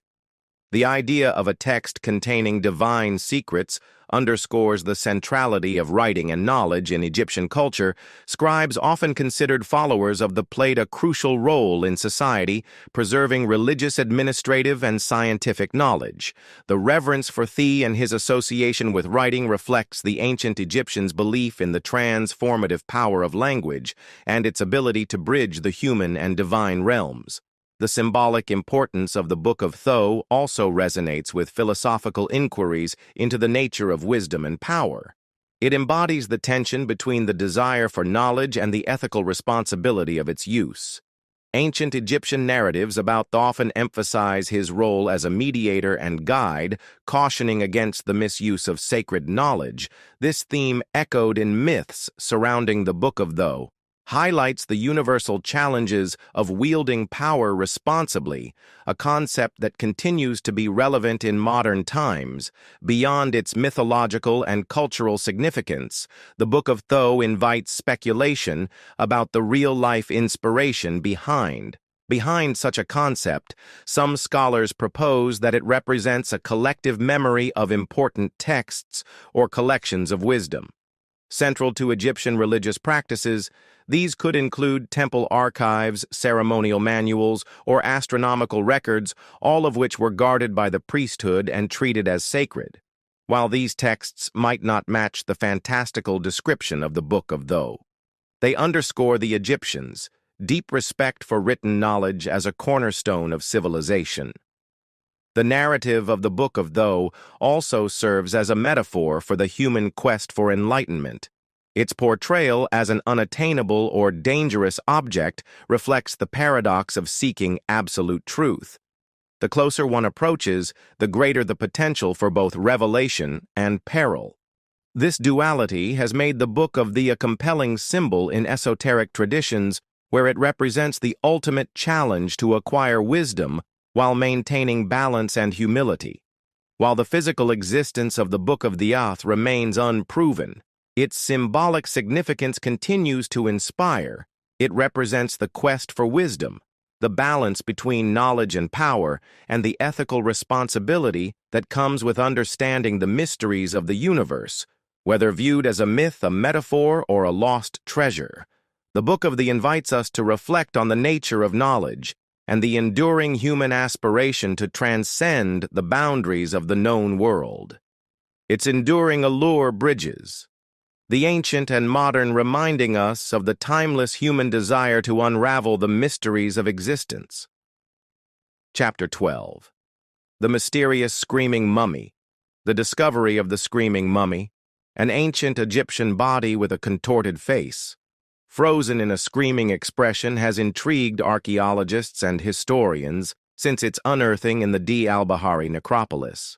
The idea of a text containing divine secrets underscores the centrality of writing and knowledge in Egyptian culture. Scribes often considered followers of played a crucial role in society, preserving religious, administrative, and scientific knowledge. The reverence for Thea and his association with writing reflects the ancient Egyptians' belief in the transformative power of language and its ability to bridge the human and divine realms. The symbolic importance of the Book of Thou also resonates with philosophical inquiries into the nature of wisdom and power. It embodies the tension between the desire for knowledge and the ethical responsibility of its use. Ancient Egyptian narratives about Thou often emphasize his role as a mediator and guide, cautioning against the misuse of sacred knowledge. This theme, echoed in myths surrounding the Book of Thou, highlights the universal challenges of wielding power responsibly, a concept that continues to be relevant in modern times. Beyond its mythological and cultural significance, the Book of Thou invites speculation about the real-life inspiration behind such a concept. Some scholars propose that it represents a collective memory of important texts or collections of wisdom. Central to Egyptian religious practices, these could include temple archives, ceremonial manuals, or astronomical records, all of which were guarded by the priesthood and treated as sacred. While these texts might not match the fantastical description of the Book of Thou, they underscore the Egyptians' deep respect for written knowledge as a cornerstone of civilization. The narrative of the Book of Thou also serves as a metaphor for the human quest for enlightenment. Its portrayal as an unattainable or dangerous object reflects the paradox of seeking absolute truth. The closer one approaches, the greater the potential for both revelation and peril. This duality has made the Book of Thee a compelling symbol in esoteric traditions, where it represents the ultimate challenge to acquire wisdom while maintaining balance and humility. While the physical existence of the Book of Thee remains unproven, its symbolic significance continues to inspire. It represents the quest for wisdom, the balance between knowledge and power, and the ethical responsibility that comes with understanding the mysteries of the universe. Whether viewed as a myth, a metaphor, or a lost treasure, the Book of Thee invites us to reflect on the nature of knowledge and the enduring human aspiration to transcend the boundaries of the known world. Its enduring allure bridges the ancient and modern, reminding us of the timeless human desire to unravel the mysteries of existence. Chapter 12. The Mysterious Screaming Mummy. The discovery of the Screaming Mummy, an ancient Egyptian body with a contorted face, frozen in a screaming expression, has intrigued archaeologists and historians since its unearthing in the Di al-Bahari necropolis.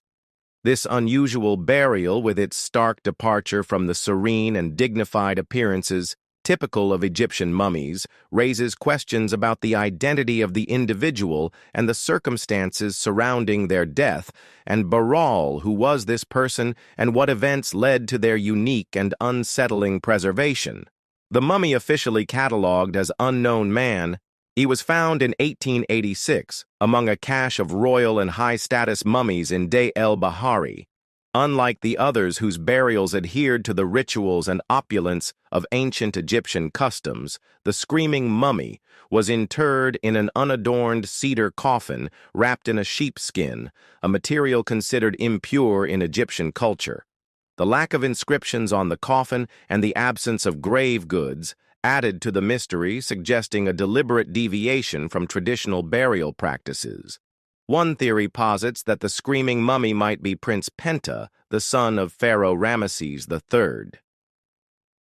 This unusual burial, with its stark departure from the serene and dignified appearances typical of Egyptian mummies, raises questions about the identity of the individual and the circumstances surrounding their death, and Baral, who was this person, and what events led to their unique and unsettling preservation. The mummy, officially catalogued as unknown man, he was found in 1886 among a cache of royal and high-status mummies in Dey el-Bahari. Unlike the others whose burials adhered to the rituals and opulence of ancient Egyptian customs, the screaming mummy was interred in an unadorned cedar coffin wrapped in a sheepskin, a material considered impure in Egyptian culture. The lack of inscriptions on the coffin and the absence of grave goods added to the mystery, suggesting a deliberate deviation from traditional burial practices. One theory posits that the screaming mummy might be Prince Penta, the son of Pharaoh Ramesses III.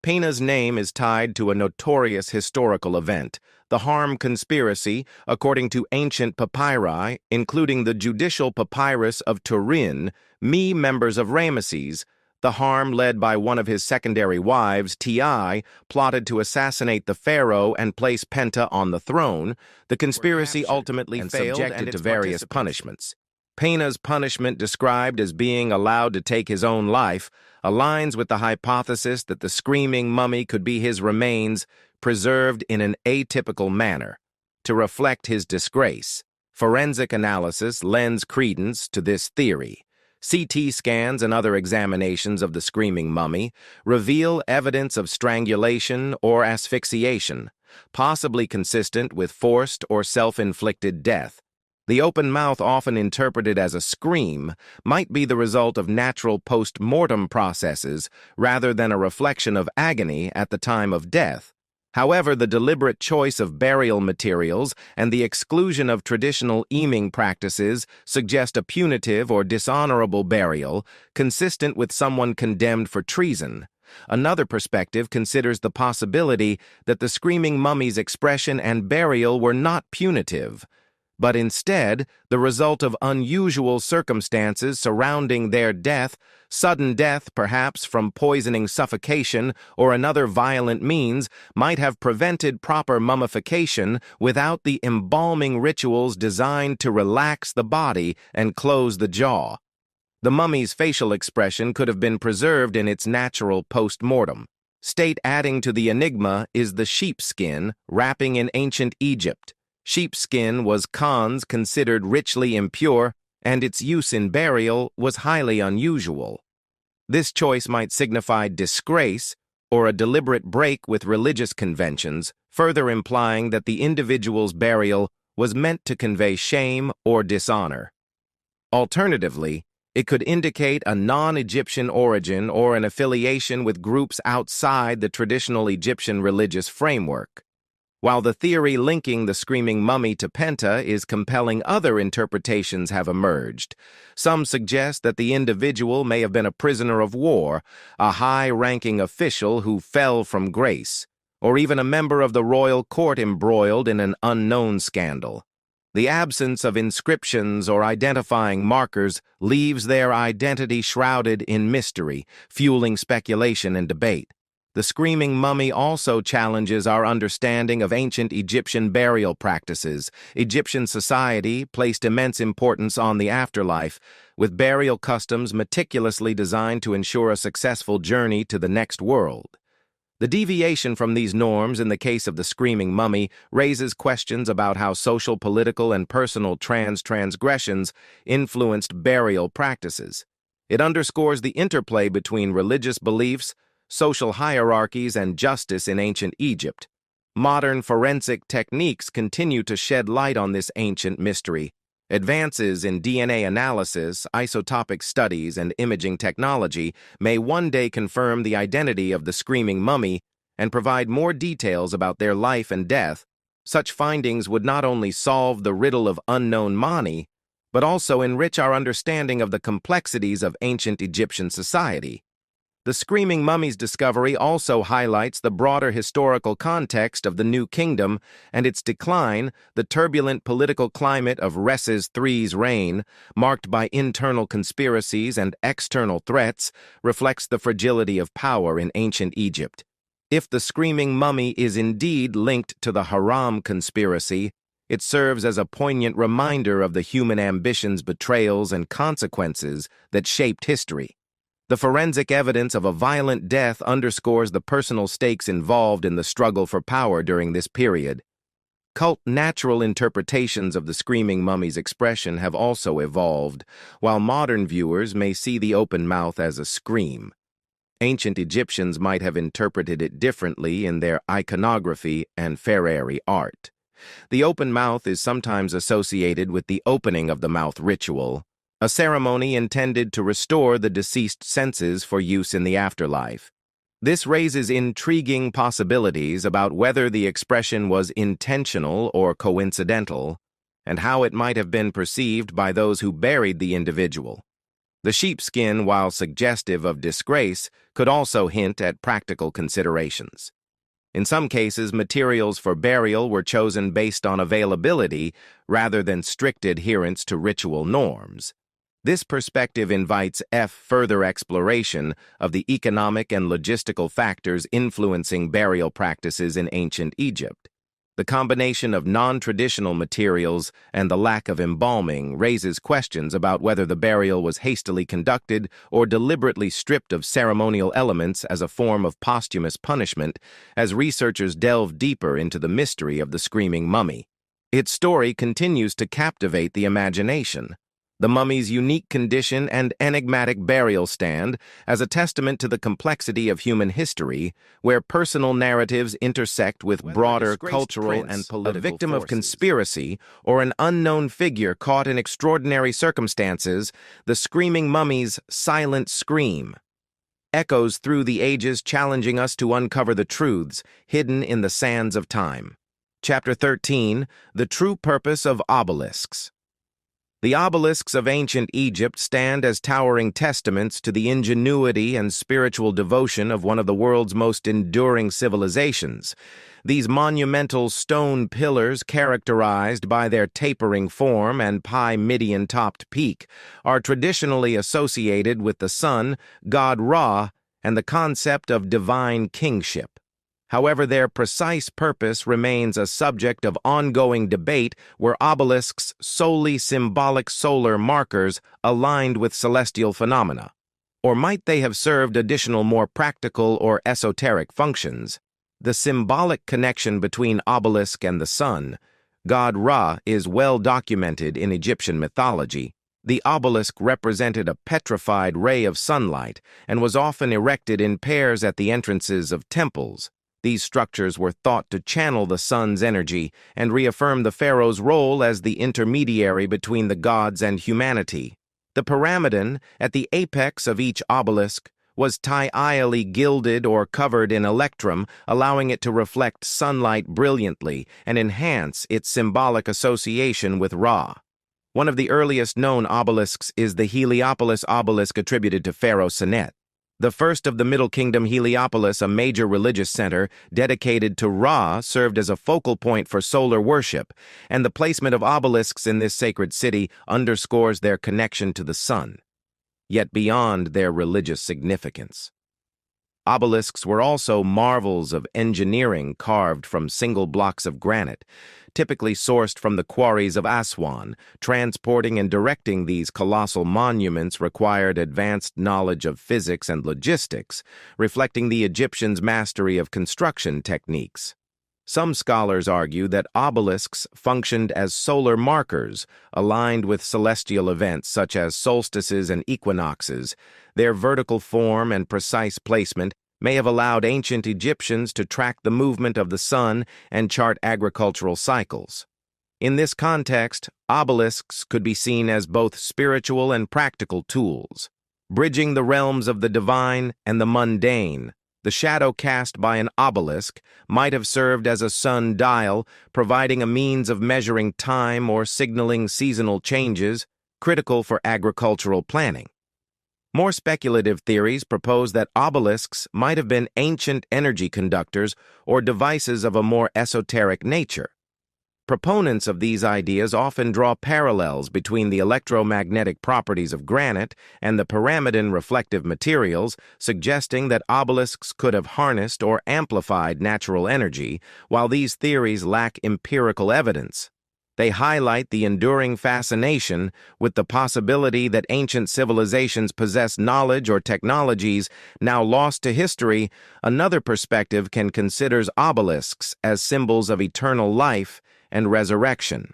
Pena's name is tied to a notorious historical event, the Harm Conspiracy, according to ancient papyri, including the judicial papyrus of Turin. Members of Ramesses, the Harm, led by one of his secondary wives, Ti, plotted to assassinate the pharaoh and place Penta on the throne. The conspiracy ultimately failed and to various punishments. Pena's punishment, described as being allowed to take his own life, aligns with the hypothesis that the screaming mummy could be his remains preserved in an atypical manner. To reflect his disgrace, forensic analysis lends credence to this theory. CT scans and other examinations of the screaming mummy reveal evidence of strangulation or asphyxiation, possibly consistent with forced or self-inflicted death. The open mouth, often interpreted as a scream, might be the result of natural post-mortem processes rather than a reflection of agony at the time of death. However, the deliberate choice of burial materials and the exclusion of traditional eming practices suggest a punitive or dishonorable burial, consistent with someone condemned for treason. Another perspective considers the possibility that the screaming mummy's expression and burial were not punitive, but instead the result of unusual circumstances surrounding their death, sudden death perhaps from poisoning, suffocation, or another violent means, might have prevented proper mummification without the embalming rituals designed to relax the body and close the jaw. The mummy's facial expression could have been preserved in its natural post-mortem state. Adding to the enigma is the sheepskin wrapping in ancient Egypt. Sheepskin was considered richly impure, and its use in burial was highly unusual. This choice might signify disgrace or a deliberate break with religious conventions, further implying that the individual's burial was meant to convey shame or dishonor. Alternatively, it could indicate a non-Egyptian origin or an affiliation with groups outside the traditional Egyptian religious framework. While the theory linking the screaming mummy to Penta is compelling, other interpretations have emerged. Some suggest that the individual may have been a prisoner of war, a high-ranking official who fell from grace, or even a member of the royal court embroiled in an unknown scandal. The absence of inscriptions or identifying markers leaves their identity shrouded in mystery, fueling speculation and debate. The screaming mummy also challenges our understanding of ancient Egyptian burial practices. Egyptian society placed immense importance on the afterlife, with burial customs meticulously designed to ensure a successful journey to the next world. The deviation from these norms in the case of the screaming mummy raises questions about how social, political, and personal transgressions influenced burial practices. It underscores the interplay between religious beliefs, social hierarchies, and justice in ancient Egypt. Modern forensic techniques continue to shed light on this ancient mystery. Advances in DNA analysis, isotopic studies, and imaging technology may one day confirm the identity of the screaming mummy and provide more details about their life and death. Such findings would not only solve the riddle of unknown mummy, but also enrich our understanding of the complexities of ancient Egyptian society. The screaming mummy's discovery also highlights the broader historical context of the New Kingdom and its decline. The turbulent political climate of Ramesses III's reign, marked by internal conspiracies and external threats, reflects the fragility of power in ancient Egypt. If the screaming mummy is indeed linked to the Haram conspiracy, it serves as a poignant reminder of the human ambitions, betrayals, and consequences that shaped history. The forensic evidence of a violent death underscores the personal stakes involved in the struggle for power during this period. Cult natural interpretations of the screaming mummy's expression have also evolved, while modern viewers may see the open mouth as a scream. Ancient Egyptians might have interpreted it differently in their iconography and funerary art. The open mouth is sometimes associated with the opening of the mouth ritual, a ceremony intended to restore the deceased's senses for use in the afterlife. This raises intriguing possibilities about whether the expression was intentional or coincidental, and how it might have been perceived by those who buried the individual. The sheepskin, while suggestive of disgrace, could also hint at practical considerations. In some cases, materials for burial were chosen based on availability rather than strict adherence to ritual norms. This perspective invites further exploration of the economic and logistical factors influencing burial practices in ancient Egypt. The combination of non-traditional materials and the lack of embalming raises questions about whether the burial was hastily conducted or deliberately stripped of ceremonial elements as a form of posthumous punishment, as researchers delve deeper into the mystery of the screaming mummy. Its story continues to captivate the imagination. The mummy's unique condition and enigmatic burial stand as a testament to the complexity of human history, where personal narratives intersect with broader cultural and political a victim of conspiracy, or an unknown figure caught in extraordinary circumstances, the screaming mummy's silent scream echoes through the ages, challenging us to uncover the truths hidden in the sands of time. Chapter 13, The True Purpose of Obelisks. The obelisks of ancient Egypt stand as towering testaments to the ingenuity and spiritual devotion of one of the world's most enduring civilizations. These monumental stone pillars, characterized by their tapering form and pyramidal-topped peak, are traditionally associated with the sun, god Ra, and the concept of divine kingship. However, their precise purpose remains a subject of ongoing debate, were obelisks solely symbolic solar markers aligned with celestial phenomena? Or might they have served additional more practical or esoteric functions? The symbolic connection between obelisk and the sun, god Ra, is well documented in Egyptian mythology. The obelisk represented a petrified ray of sunlight and was often erected in pairs at the entrances of temples. These structures were thought to channel the sun's energy and reaffirm the pharaoh's role as the intermediary between the gods and humanity. The pyramidon, at the apex of each obelisk, was tile-ly gilded or covered in electrum, allowing it to reflect sunlight brilliantly and enhance its symbolic association with Ra. One of the earliest known obelisks is the Heliopolis obelisk attributed to Pharaoh Senet. The first of the Middle Kingdom Heliopolis, a major religious center dedicated to Ra, served as a focal point for solar worship, and the placement of obelisks in this sacred city underscores their connection to the sun, yet beyond their religious significance. Obelisks were also marvels of engineering carved from single blocks of granite, typically sourced from the quarries of Aswan. Transporting and directing these colossal monuments required advanced knowledge of physics and logistics, reflecting the Egyptians' mastery of construction techniques. Some scholars argue that obelisks functioned as solar markers, aligned with celestial events such as solstices and equinoxes. Their vertical form and precise placement may have allowed ancient Egyptians to track the movement of the sun and chart agricultural cycles. In this context, obelisks could be seen as both spiritual and practical tools, bridging the realms of the divine and the mundane. The shadow cast by an obelisk might have served as a sundial, providing a means of measuring time or signaling seasonal changes, critical for agricultural planning. More speculative theories propose that obelisks might have been ancient energy conductors or devices of a more esoteric nature. Proponents of these ideas often draw parallels between the electromagnetic properties of granite and the pyramidon reflective materials, suggesting that obelisks could have harnessed or amplified natural energy, while these theories lack empirical evidence. They highlight the enduring fascination with the possibility that ancient civilizations possess knowledge or technologies now lost to history. Another perspective can consider obelisks as symbols of eternal life and resurrection.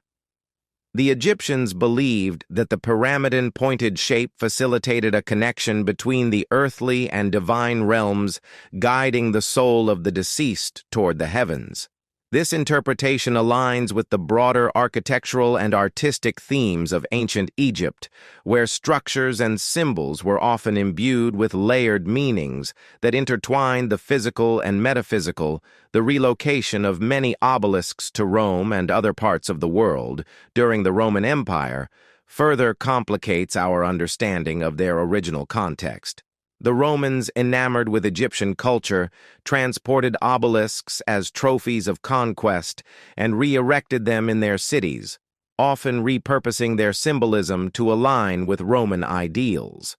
The Egyptians believed that the pyramidon-pointed shape facilitated a connection between the earthly and divine realms, guiding the soul of the deceased toward the heavens. This interpretation aligns with the broader architectural and artistic themes of ancient Egypt, where structures and symbols were often imbued with layered meanings that intertwined the physical and metaphysical. The relocation of many obelisks to Rome and other parts of the world during the Roman Empire further complicates our understanding of their original context. The Romans, enamored with Egyptian culture, transported obelisks as trophies of conquest and re-erected them in their cities, often repurposing their symbolism to align with Roman ideals.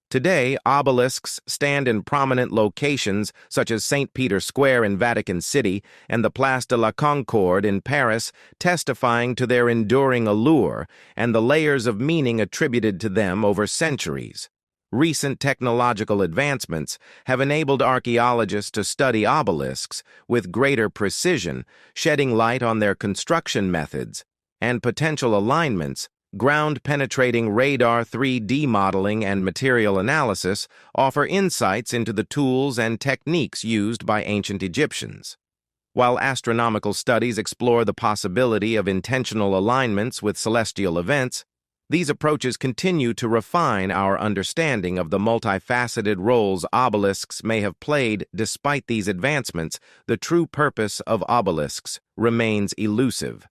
Today, obelisks stand in prominent locations such as St. Peter's Square in Vatican City and the Place de la Concorde in Paris, testifying to their enduring allure and the layers of meaning attributed to them over centuries. Recent technological advancements have enabled archaeologists to study obelisks with greater precision, shedding light on their construction methods and potential alignments. Ground-penetrating radar 3D modeling and material analysis offer insights into the tools and techniques used by ancient Egyptians. While astronomical studies explore the possibility of intentional alignments with celestial events, these approaches continue to refine our understanding of the multifaceted roles obelisks may have played. Despite these advancements, the true purpose of obelisks remains elusive.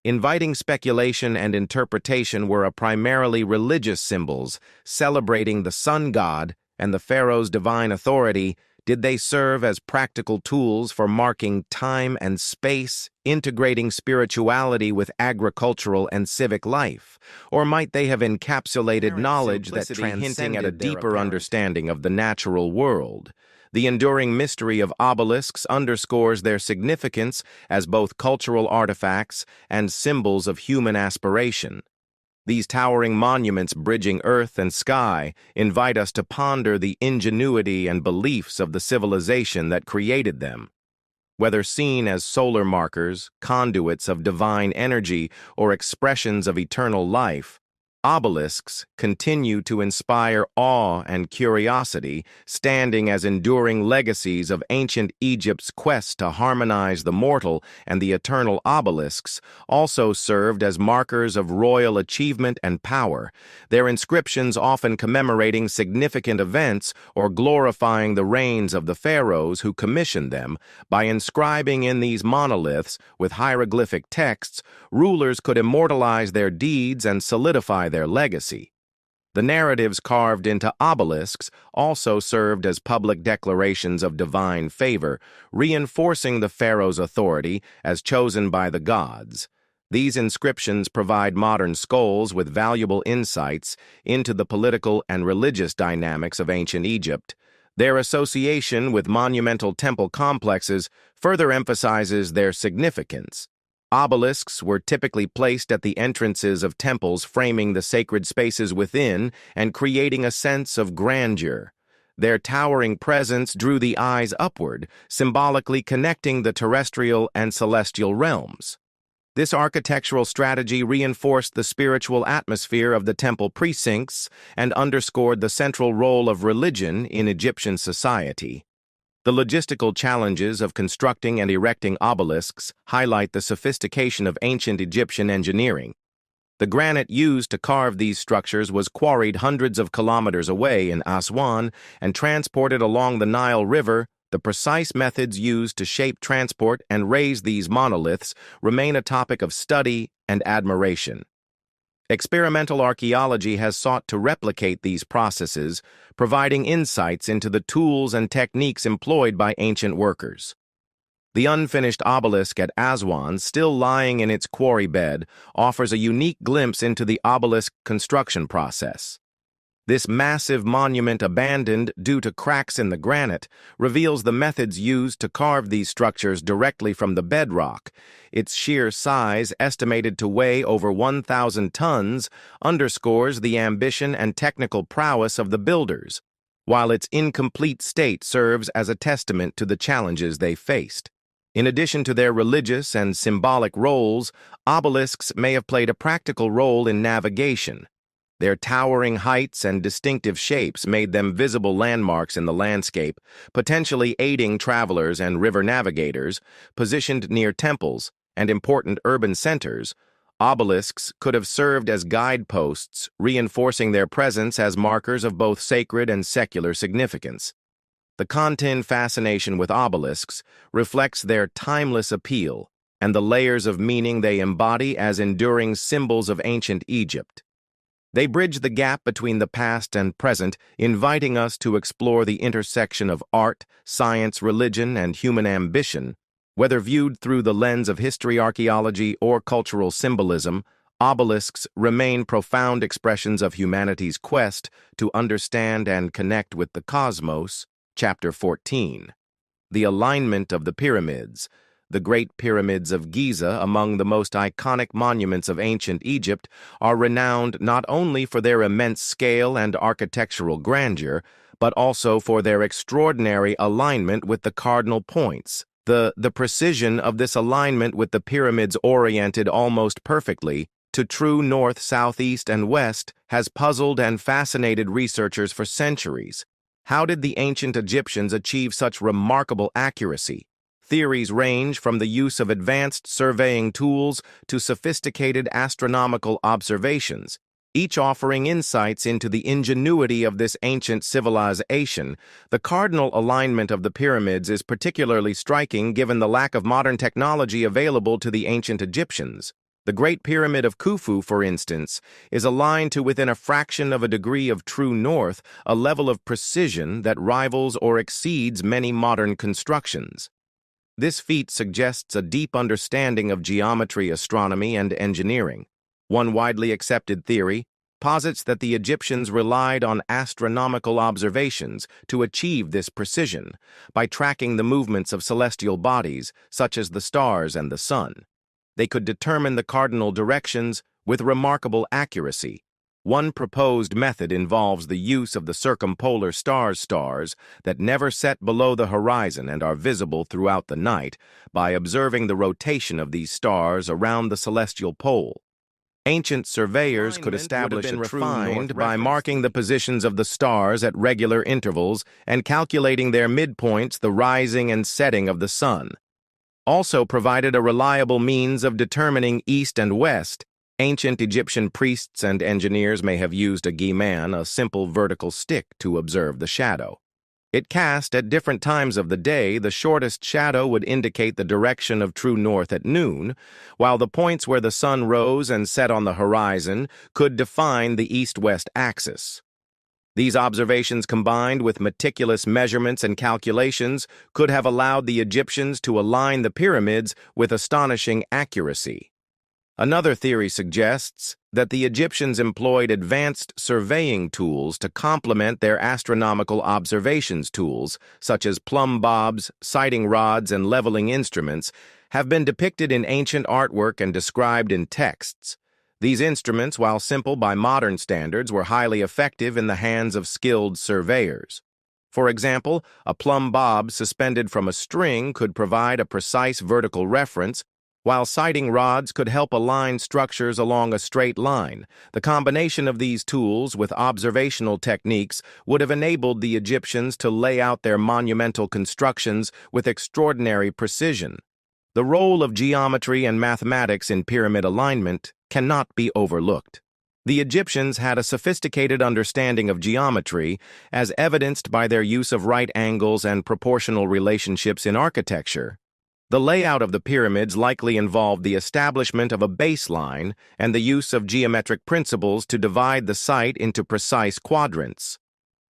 Inviting speculation and interpretation were primarily religious symbols, celebrating the sun god and the pharaoh's divine authority. Did they serve as practical tools for marking time and space, integrating spirituality with agricultural and civic life? Or might they have encapsulated knowledge that hinting at a deeper understanding of the natural world? The enduring mystery of obelisks underscores their significance as both cultural artifacts and symbols of human aspiration. These towering monuments bridging earth and sky invite us to ponder the ingenuity and beliefs of the civilization that created them. Whether seen as solar markers, conduits of divine energy, or expressions of eternal life, obelisks continue to inspire awe and curiosity, standing as enduring legacies of ancient Egypt's quest to harmonize the mortal and the eternal. Obelisks also served as markers of royal achievement and power, their inscriptions often commemorating significant events or glorifying the reigns of the pharaohs who commissioned them. By inscribing in these monoliths with hieroglyphic texts, rulers could immortalize their deeds and solidify their legacy. The narratives carved into obelisks also served as public declarations of divine favor, reinforcing the pharaoh's authority as chosen by the gods. These inscriptions provide modern scholars with valuable insights into the political and religious dynamics of ancient Egypt. Their association with monumental temple complexes further emphasizes their significance. Obelisks were typically placed at the entrances of temples, framing the sacred spaces within and creating a sense of grandeur. Their towering presence drew the eyes upward, symbolically connecting the terrestrial and celestial realms. This architectural strategy reinforced the spiritual atmosphere of the temple precincts and underscored the central role of religion in Egyptian society. The logistical challenges of constructing and erecting obelisks highlight the sophistication of ancient Egyptian engineering. The granite used to carve these structures was quarried hundreds of kilometers away in Aswan and transported along the Nile River. The precise methods used to shape, transport, and raise these monoliths remain a topic of study and admiration. Experimental archaeology has sought to replicate these processes, providing insights into the tools and techniques employed by ancient workers. The unfinished obelisk at Aswan, still lying in its quarry bed, offers a unique glimpse into the obelisk construction process. This massive monument, abandoned due to cracks in the granite, reveals the methods used to carve these structures directly from the bedrock. Its sheer size, estimated to weigh over 1,000 tons, underscores the ambition and technical prowess of the builders, while its incomplete state serves as a testament to the challenges they faced. In addition to their religious and symbolic roles, obelisks may have played a practical role in navigation. Their towering heights and distinctive shapes made them visible landmarks in the landscape, potentially aiding travelers and river navigators. Positioned near temples and important urban centers, obelisks could have served as guideposts, reinforcing their presence as markers of both sacred and secular significance. The Kantian fascination with obelisks reflects their timeless appeal and the layers of meaning they embody as enduring symbols of ancient Egypt. They bridge the gap between the past and present, inviting us to explore the intersection of art, science, religion, and human ambition. Whether viewed through the lens of history, archaeology, or cultural symbolism, obelisks remain profound expressions of humanity's quest to understand and connect with the cosmos. Chapter 14. The alignment of the pyramids. The Great Pyramids of Giza, among the most iconic monuments of ancient Egypt, are renowned not only for their immense scale and architectural grandeur, but also for their extraordinary alignment with the cardinal points. The precision of this alignment with the pyramids oriented almost perfectly to true north, southeast, and west has puzzled and fascinated researchers for centuries. How did the ancient Egyptians achieve such remarkable accuracy? Theories range from the use of advanced surveying tools to sophisticated astronomical observations, each offering insights into the ingenuity of this ancient civilization. The cardinal alignment of the pyramids is particularly striking given the lack of modern technology available to the ancient Egyptians. The Great Pyramid of Khufu, for instance, is aligned to within a fraction of a degree of true north, a level of precision that rivals or exceeds many modern constructions. This feat suggests a deep understanding of geometry, astronomy, and engineering. One widely accepted theory posits that the Egyptians relied on astronomical observations to achieve this precision by tracking the movements of celestial bodies, such as the stars and the sun. They could determine the cardinal directions with remarkable accuracy. One proposed method involves the use of the circumpolar stars that never set below the horizon and are visible throughout the night by observing the rotation of these stars around the celestial pole. Ancient surveyors could establish a true north by marking the positions of the stars at regular intervals and calculating their midpoints, the rising and setting of the sun. Also provided a reliable means of determining east and west. Ancient Egyptian priests and engineers may have used a giman, a simple vertical stick, to observe the shadow. It cast at different times of the day. The shortest shadow would indicate the direction of true north at noon, while the points where the sun rose and set on the horizon could define the east-west axis. These observations, combined with meticulous measurements and calculations, could have allowed the Egyptians to align the pyramids with astonishing accuracy. Another theory suggests that the Egyptians employed advanced surveying tools to complement their astronomical observations. Tools, such as plumb bobs, sighting rods, and leveling instruments, have been depicted in ancient artwork and described in texts. These instruments, while simple by modern standards, were highly effective in the hands of skilled surveyors. For example, a plumb bob suspended from a string could provide a precise vertical reference, while sighting rods could help align structures along a straight line. The combination of these tools with observational techniques would have enabled the Egyptians to lay out their monumental constructions with extraordinary precision. The role of geometry and mathematics in pyramid alignment cannot be overlooked. The Egyptians had a sophisticated understanding of geometry, as evidenced by their use of right angles and proportional relationships in architecture. The layout of the pyramids likely involved the establishment of a baseline and the use of geometric principles to divide the site into precise quadrants.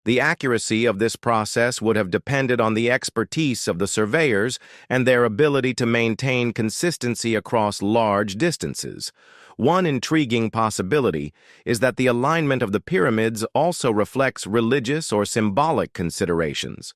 The accuracy of this process would have depended on the expertise of the surveyors and their ability to maintain consistency across large distances. One intriguing possibility is that the alignment of the pyramids also reflects religious or symbolic considerations.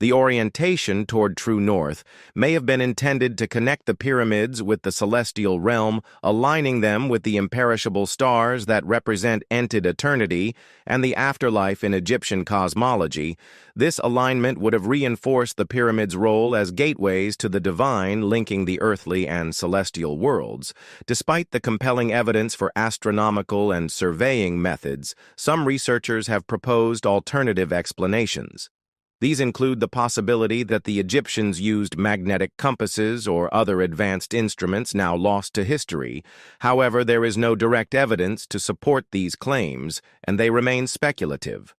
The orientation toward true north may have been intended to connect the pyramids with the celestial realm, aligning them with the imperishable stars that represent ended eternity and the afterlife in Egyptian cosmology. This alignment would have reinforced the pyramids' role as gateways to the divine, linking the earthly and celestial worlds. Despite the compelling evidence for astronomical and surveying methods, some researchers have proposed alternative explanations. These include the possibility that the Egyptians used magnetic compasses or other advanced instruments now lost to history. However, there is no direct evidence to support these claims, and they remain speculative.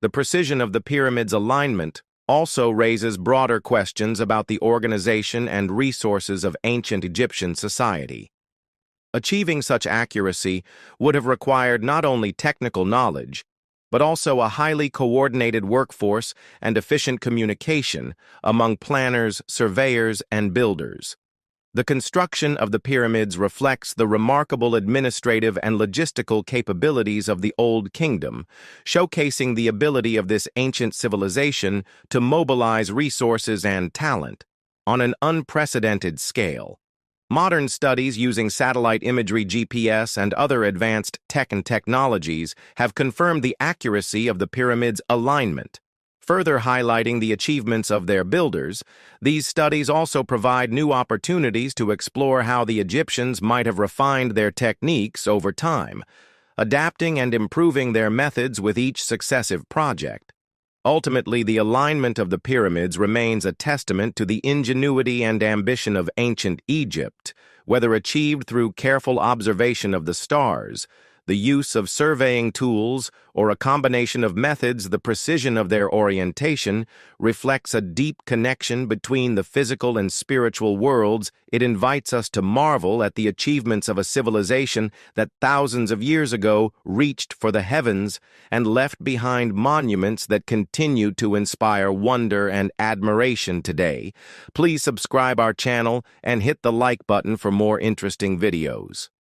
The precision of the pyramid's alignment also raises broader questions about the organization and resources of ancient Egyptian society. Achieving such accuracy would have required not only technical knowledge, but also a highly coordinated workforce and efficient communication among planners, surveyors, and builders. The construction of the pyramids reflects the remarkable administrative and logistical capabilities of the Old Kingdom, showcasing the ability of this ancient civilization to mobilize resources and talent on an unprecedented scale. Modern studies using satellite imagery, GPS, and other advanced tech and technologies have confirmed the accuracy of the pyramids' alignment. Further highlighting the achievements of their builders, these studies also provide new opportunities to explore how the Egyptians might have refined their techniques over time, adapting and improving their methods with each successive project. Ultimately, the alignment of the pyramids remains a testament to the ingenuity and ambition of ancient Egypt, whether achieved through careful observation of the stars, the use of surveying tools, or a combination of methods. The precision of their orientation reflects a deep connection between the physical and spiritual worlds. It invites us to marvel at the achievements of a civilization that thousands of years ago reached for the heavens and left behind monuments that continue to inspire wonder and admiration today. Please subscribe our channel and hit the like button for more interesting videos.